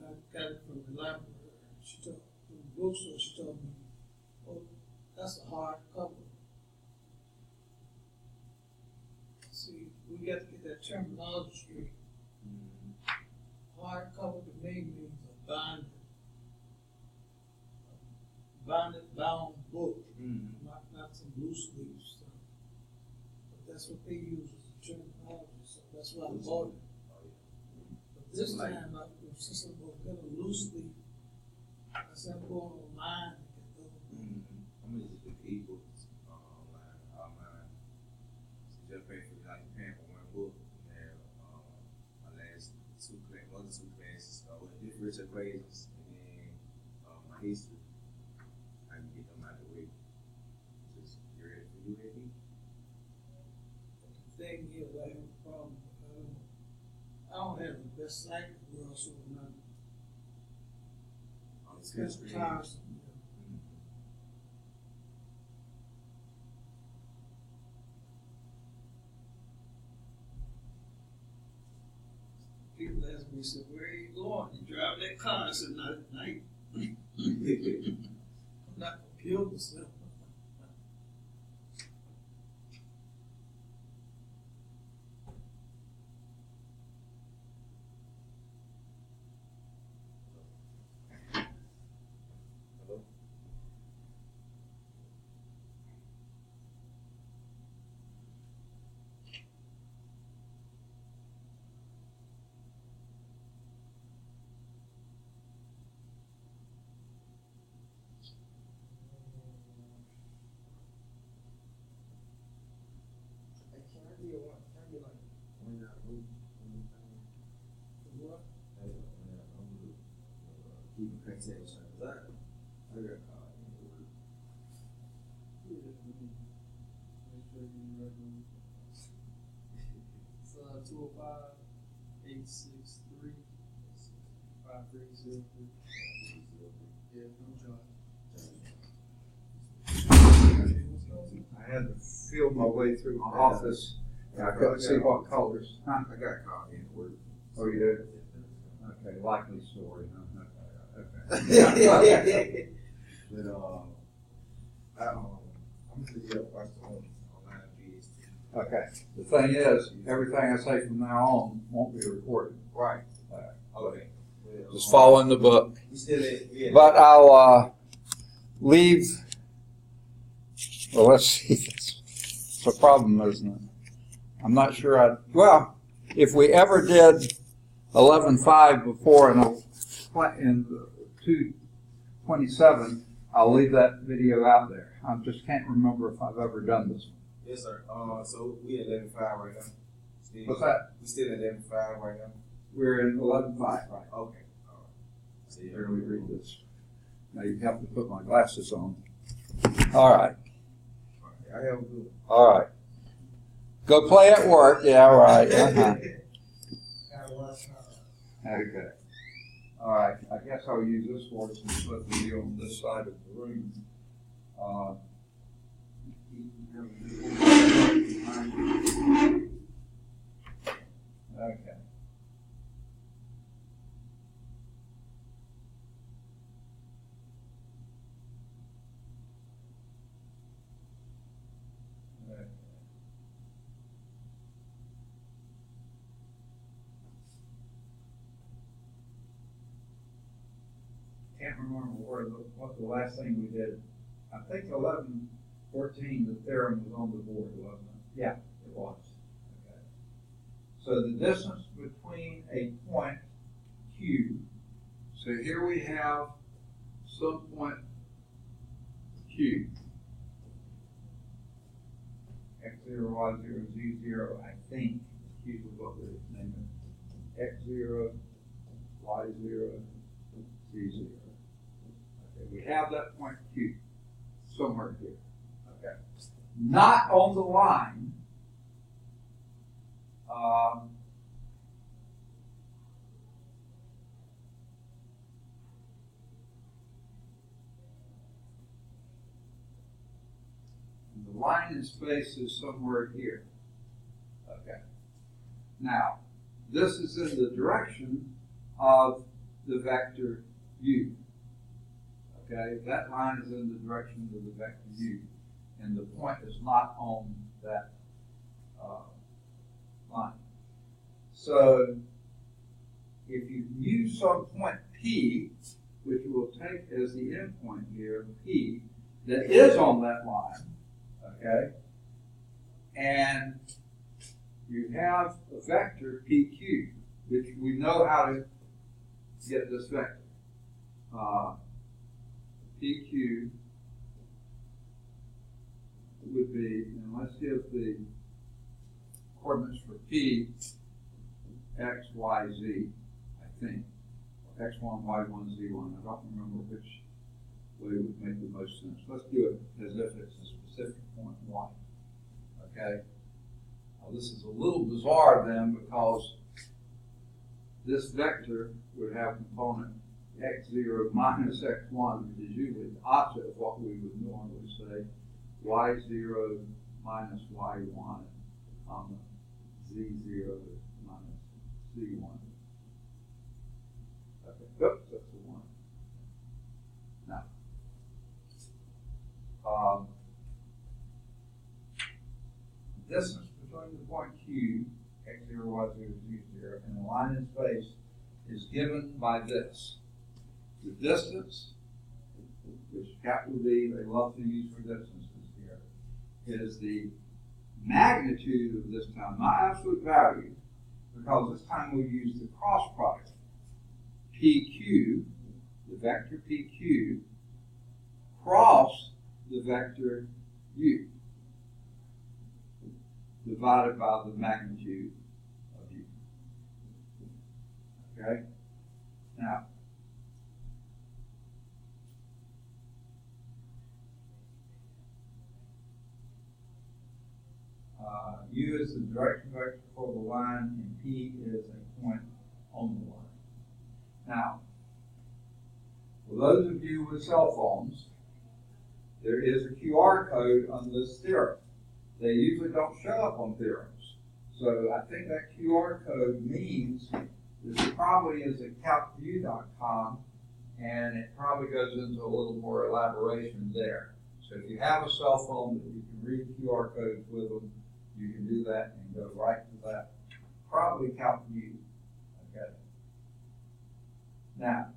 I got it from the library. She told from the bookstore. She told me, "Oh, that's a hard cover." See, we got to get that terminology straight. Hard cover to me means a binded, bound book, not some loose leaf stuff. But that's what they use as a terminology, so that's why I bought it. But this time, since I'm going to get a loose leaf, I said I'm going online to get those. I'm gonna just pick ebooks online. So just pay for like paying for one book, and then my last other two classes, differential equations, and then my history. I can get them out of the way. Just you ready for UAB? The thing is, I have a problem. I don't have the best sight in the world, so I'm not. It's kind of tiresome. People ask me, said, "Where are you going? You drive that car?" I said, "Not at night." I'm not gonna kill myself. Hello? Keep a contact. I got caught. It's 205-863-5303. Yeah, no charge. I had to feel my way through my office. I couldn't see what colors. Huh? I got caught in the work. Oh, you did? Okay, likely story. Huh? Okay. But I'm gonna get up watch the online videos. Okay. The thing is, everything I say from now on won't be recorded. Right. Okay. Just follow in the book. We still yeah. But I'll leave. Well, let's see. It's a problem, isn't it? I'm not sure well, if we ever did 11.5 before in 227, I'll leave that video out there. I just can't remember if I've ever done this one. Yes, sir. So we at 11.5 right now. Still, What's that? We still at 11.5 right now. We're in 11.5, right? Okay. All right. So yeah, Here we read this. Now you have to put my glasses on. All right. I have a good. All right. Go play at work. Yeah, all right. Uh-huh. Okay. All right. I guess I'll use this board since let me be on this side of the room. Okay. Can't remember what the last thing we did. I think 11.14, the theorem was on the board, wasn't it? Yeah, it was. Okay. So the distance between a point Q. So here we have some point Q. X0, Y0, Z0, I think. Q is what we're naming it. X0, Y0, Z0. Okay, we have that point Q somewhere here. Okay. Not on the line. line in space is somewhere here. Okay. Now, this is in the direction of the vector u. Okay, that line is in the direction of the vector u, and the point is not on that line. So, if you use some point P, which we'll take as the endpoint here, P, that is on that line, okay, and you have a vector PQ, which we know how to get this vector. PQ would be, and let's give the coordinates for P, X, Y, Z, I think. X1, Y1, Z1. I don't remember which way would make the most sense. Let's do it as if it's a specific point Y. Okay? Now, this is a little bizarre then because this vector would have component x0 minus x1, which is usually the opposite of what we would normally say. Y0 minus y1, z0 minus z1. Okay, oops, that's the one. Now, distance between the point Q, x0, y0, z0, and the line in space is given by this. The distance, which capital D they love to use for distances here, is the magnitude of this time, not absolute value, because this time we use the cross product. PQ, the vector PQ, cross the vector U, divided by the magnitude of U. Okay? Now, U is the direction vector for the line, and P is a point on the line. Now, for those of you with cell phones, there is a QR code on this theorem. They usually don't show up on theorems. So I think that QR code means this probably is at calcu.com, and it probably goes into a little more elaboration there. So if you have a cell phone that you can read QR codes with them, you can do that and go right to that. Probably calcu. Okay. Now,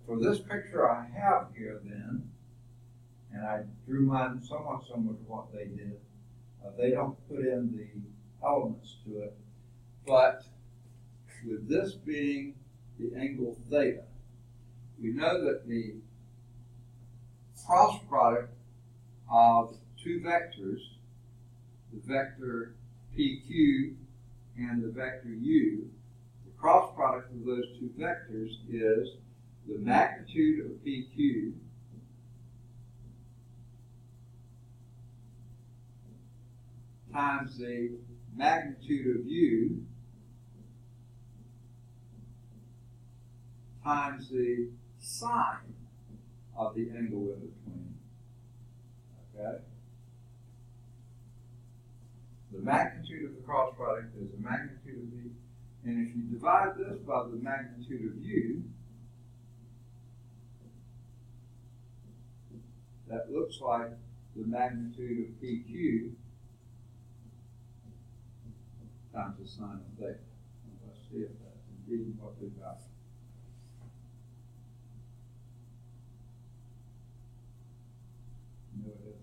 for this picture I have here then, and I drew mine somewhat similar to what they did. They don't put in the elements to it, but with this being the angle theta, we know that the cross product of two vectors, the vector PQ and the vector U, the cross product of those two vectors is the magnitude of PQ times the magnitude of U times the sine of the angle in between. Okay? The magnitude of the cross product is the magnitude of the, and if you divide this by the magnitude of U, that looks like the magnitude of PQ times the sine of theta. Let's see if that's indeed what we got. No, it isn't.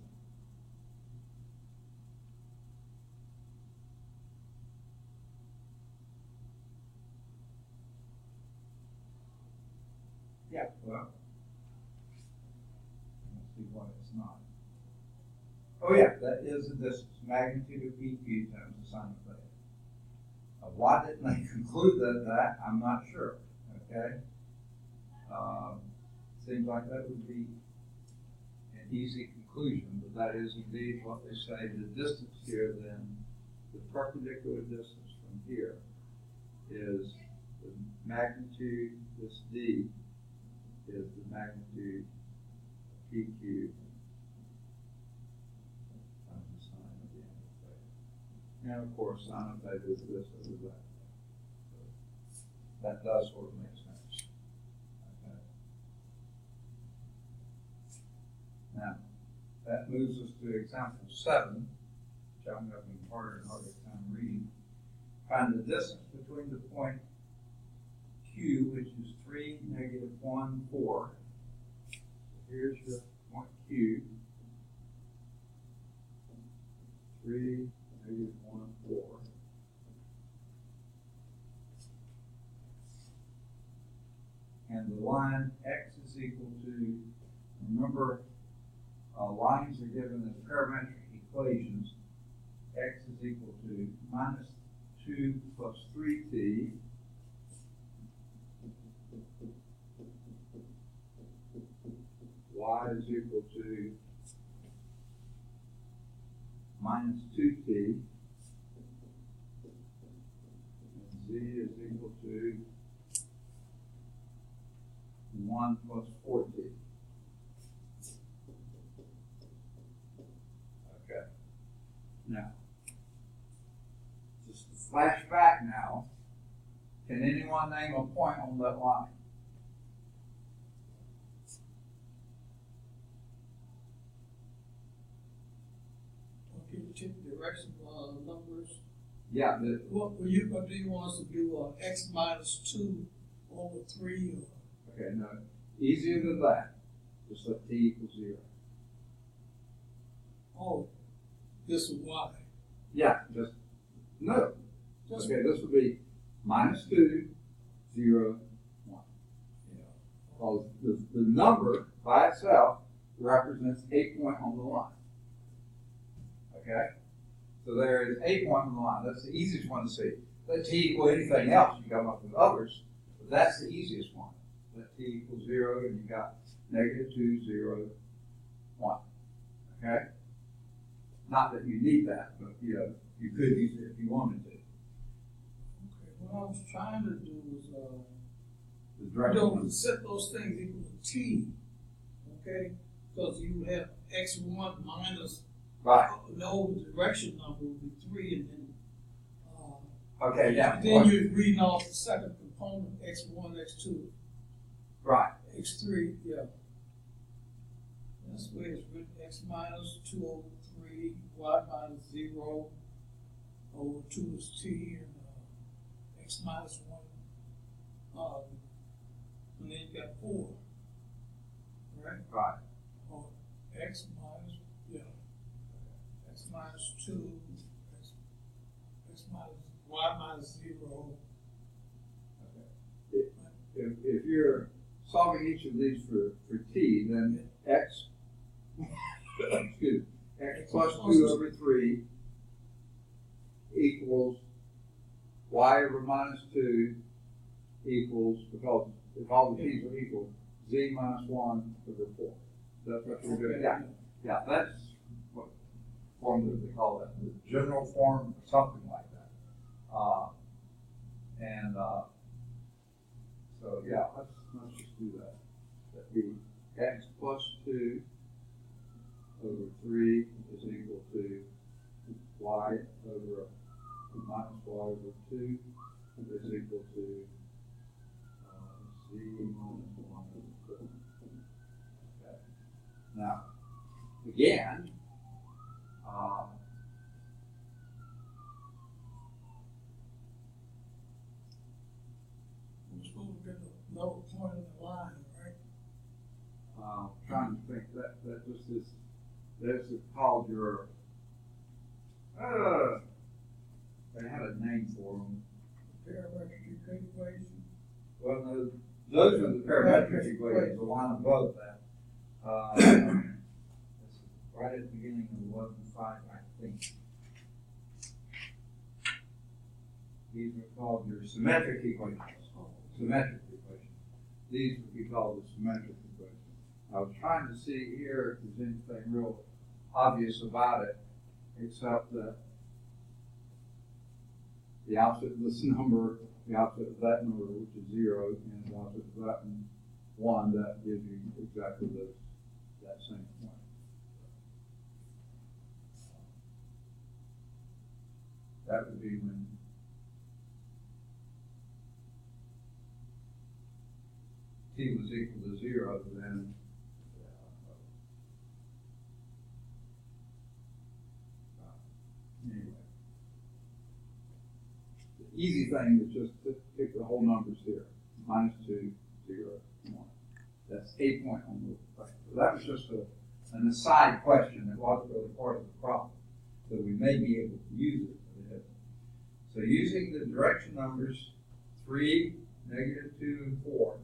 Yeah, well, let's see why it's not. Oh yeah, that is the distance, magnitude of PQ times the sine of theta. Why didn't they conclude that? I'm not sure. Okay, seems like that would be an easy conclusion, but that is indeed what they say. The distance here, then, the perpendicular distance from here is the magnitude, this D, is the magnitude PQ times the sine of the angle theta. And of course, sine of theta is this over that. So that does sort of make sense. Okay. Now, that moves us to example 7, which I'm having harder and harder time reading. Find the distance between the point Q, which is 3, -1, 4. So here's your point Q. 3, -1, 4. And the line X is equal to, remember, lines are given as parametric equations. X is equal to -2 plus 3t y is equal to -2t, and z is equal to 1 plus 4t. Okay. Now, just to flash back now, can anyone name a point on that line? Okay, check direction numbers. Yeah. What do you want us to do? X minus 2 over 3? Or? Okay, no. Easier than that. Just let t equal 0. Oh, this is y. Yeah, just, no. Just, Okay, this would be -2, 0, 1. yeah. Because the number by itself represents a point on the line. Okay? So there is a point on the line. That's the easiest one to see. Let t equal anything else. You come up with others, but that's the easiest one. Let t equal 0, and you got -2, 0, 1. Okay? Not that you need that, but you know, you could use it if you wanted to. Okay, what I was trying to do was, The direction. set those things equal to t, okay? Because you have x1 minus, Right. the whole direction number would be 3, and then, Okay, yeah. then you're reading off the second component, x1, x2, Right. x3, yeah. That's the way it's written, x minus 2 over 3, y minus 0 over 2 is t, and x minus 1, and then you got 4, right? Right. Or x minus, yeah, x minus 2, x minus, y minus 0. If you're solving each of these for t, then x, excuse me, x plus 2 over 3 equals y over -2 equals, because if all the t's are equal, z minus 1 over 4. That's what we're doing. Yeah, yeah, that's what form that they call that, the general form, or something like that. So yeah, let's just do that. That'd be x plus 2 over 3 is equal to y over minus y over 2 is equal to z minus 1 over 4. Okay. Now, again, We're supposed to get another point in the line, right? trying to think that just is, that's called your, they had a name for them. Parametric equation. Well, no, those are the parametric equations, the one above that. It's right at the beginning of 11.5, I think. These are called your symmetric equations. Symmetric equations. These would be called the symmetric equations. I was trying to see here if there's anything real obvious about it, except that the opposite of this number, the opposite of that number, which is 0, and the opposite of that one 1, that gives you exactly that same point. That would be when t was equal to 0, then anyway. The easy thing is just to pick the whole numbers here. -2, 0, 1. That's a point on the right. So that was just an aside question. It wasn't really part of the problem. So we may be able to use it. So using the direction numbers 3, -2, and 4,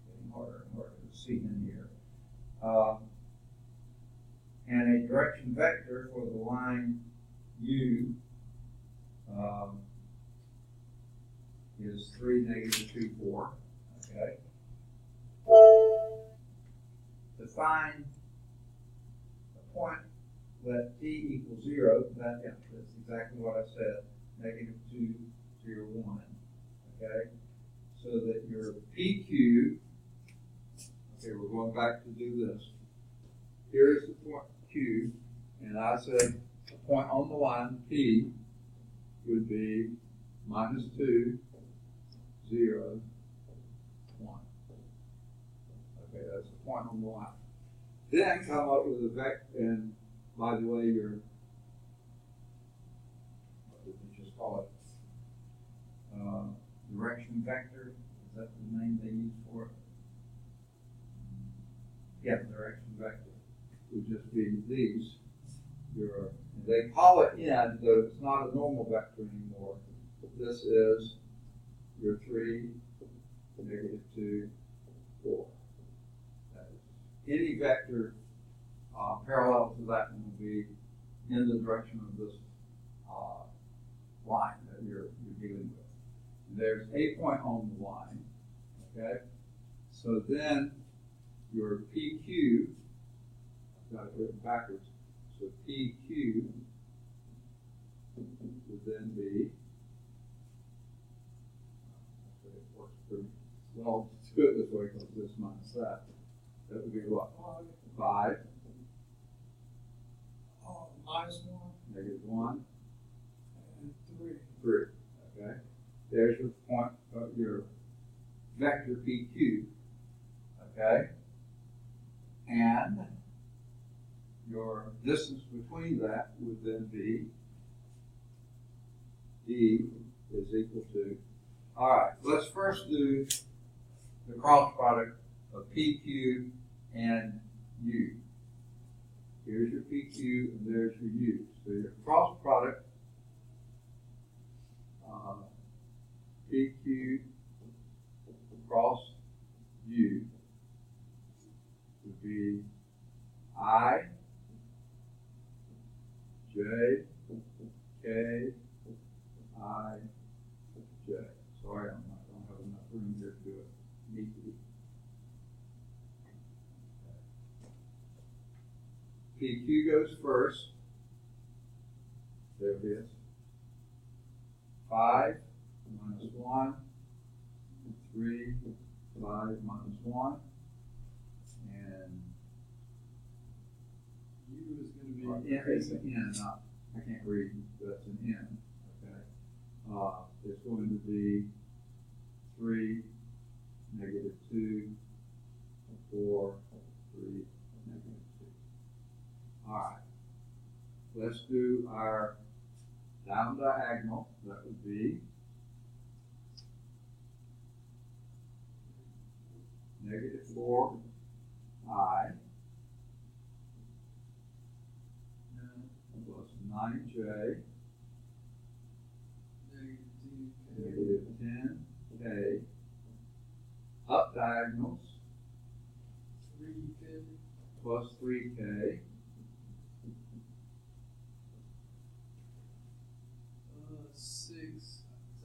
getting harder and harder to see in here, and a direction vector for the line U is 3, -2, 4. Okay. To find a point let t equals 0, that's exactly what I said. -2, 0, 1. Okay, so that your PQ, okay, we're going back to do this. Here's the point Q, and I said a point on the line P would be -2, 0, 1. Okay, that's a point on the line. Then come up with a vector, and by the way, your call it direction vector. Is that the name they use for it? Yeah, direction vector would just be these. They call it n, though it's not a normal vector anymore. This is your 3, -2, 4. That is, any vector parallel to that one will be in the direction of this line that you're dealing with. And there's a point on the line, okay? So then your PQ, I've got it written backwards, so PQ would then be, it works pretty well to do it this way because this minus that. That would be what? 5. -1. -1. And 3. 3. Okay. There's your point of your vector PQ. Okay. And your distance between that would then be D is equal to. All right. Let's first do the cross product of PQ and U. Here's your PQ and there's your U. So your cross product PQ cross U would be I, J, K, I, J. Sorry, I don't have enough room here to do it neatly. PQ goes first. There it is. 5 minus 1, 3, 5 minus 1, and U is going to be. it's an N, I can't read, but it's an N. Okay. It's going to be 3, -2, 4, 3, -2. All right. Let's do our down diagonal. That would be -4 I plus 9J -10 K. Up diagonals 3K plus 3K.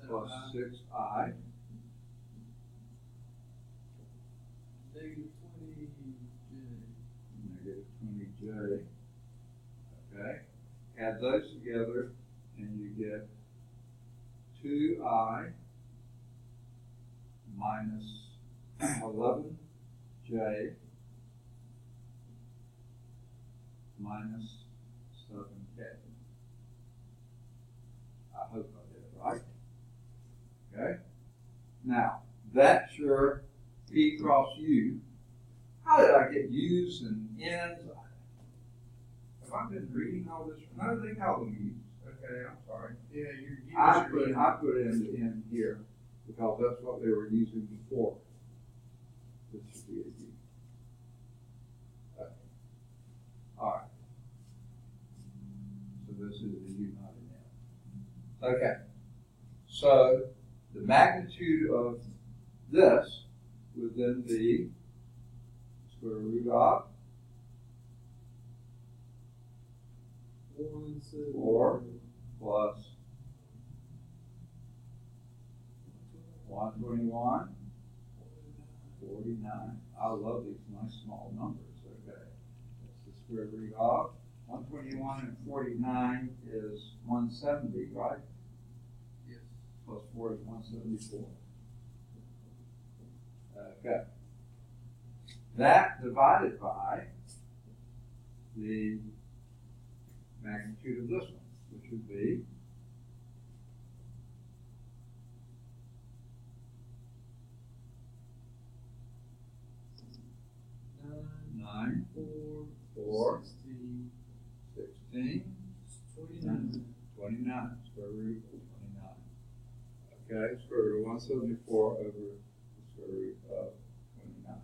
Plus 6I. -20J. Okay. Add those together and you get 2I minus 11 J minus 7K. I hope I did it right. Okay? Now, that's your P cross U. How did I get U's and N's? Have I been reading all this? No, they call them U's. Okay, I'm sorry. Yeah, you're I put in here because that's what they were using before. This should be a U. Okay. All right. So this is a U, not an N. Okay. So the magnitude of this would then be square root of 4 plus 121, 49. I love these nice small numbers. Okay. That's the square root of 121 and 49 is 170, right? Yes. Plus 4 is 174. Okay. That divided by the magnitude of this one, which would be 9, 4, 16, 29, square root of 29. Okay, square root of 174 over the square root of 29.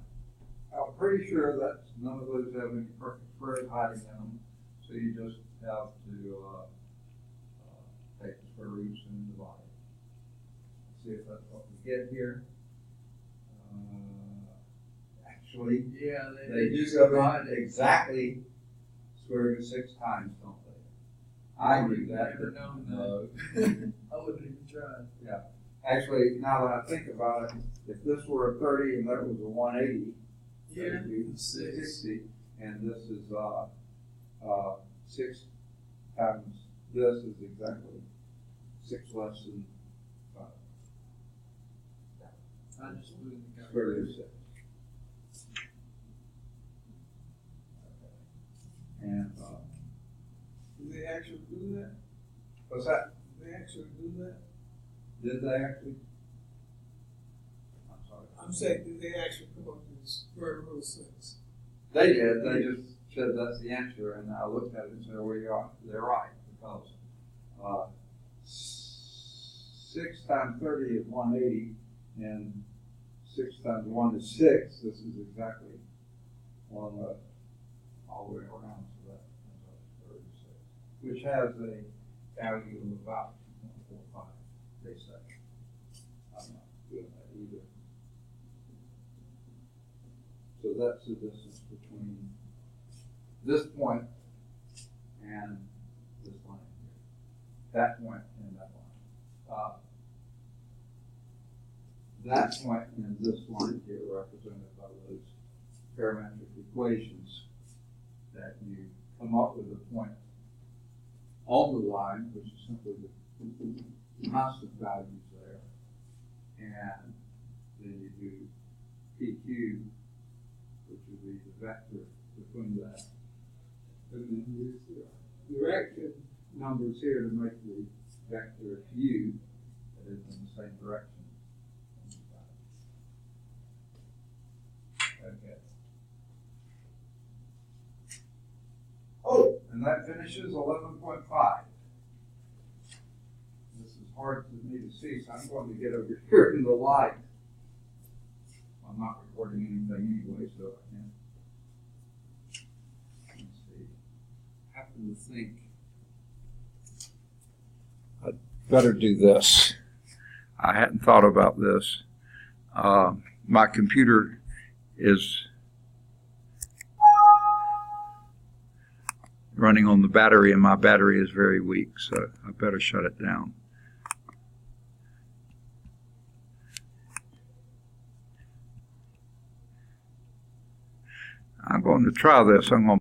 I'm pretty sure that none of those have any perfect squares hiding in them, so you just have to take the square roots and divide it. Let's see if that's what we get here. Actually, Yeah, they do divide exactly square root of 6 times, don't they? I knew that. Never known No. I wouldn't even try. Yeah. Actually, now that I think about it, if this were a 30 and that was a 180, Yeah, that would be 6. 60, and this is 6 times this is exactly 6 less than 5. I just put in the Square root of calculator. 6. And Do they actually do that? what's that? Do they actually do that? Did they actually? I'm sorry. I'm saying, do they actually come up with square root of 6? They did. They just said that's the answer, and I looked at it and said, "Well, they're right because 6 times 30 is 180, and 6 times 1 is 6. This is exactly one all the way around, so that comes up to 36, which has a value of about 2.45. They say. I'm not doing that either. So that's the distance between this point and this line here. That point and that line. That point and this line here represented by those parametric equations that you come up with a point on the line, which is simply the constant values there, and then you do PQ, which would be the vector between that, and then use the direction numbers here to make the vector U that is in the same direction. Okay. Oh, and that finishes 11.5. This is hard for me to see, so I'm going to get over here in the light. I'm not recording anything anyway, so I can't. Let's see. I happen to think I'd better do this. I hadn't thought about this. My computer is running on the battery, and my battery is very weak, so I better shut it down. I'm going to try this. I'm going to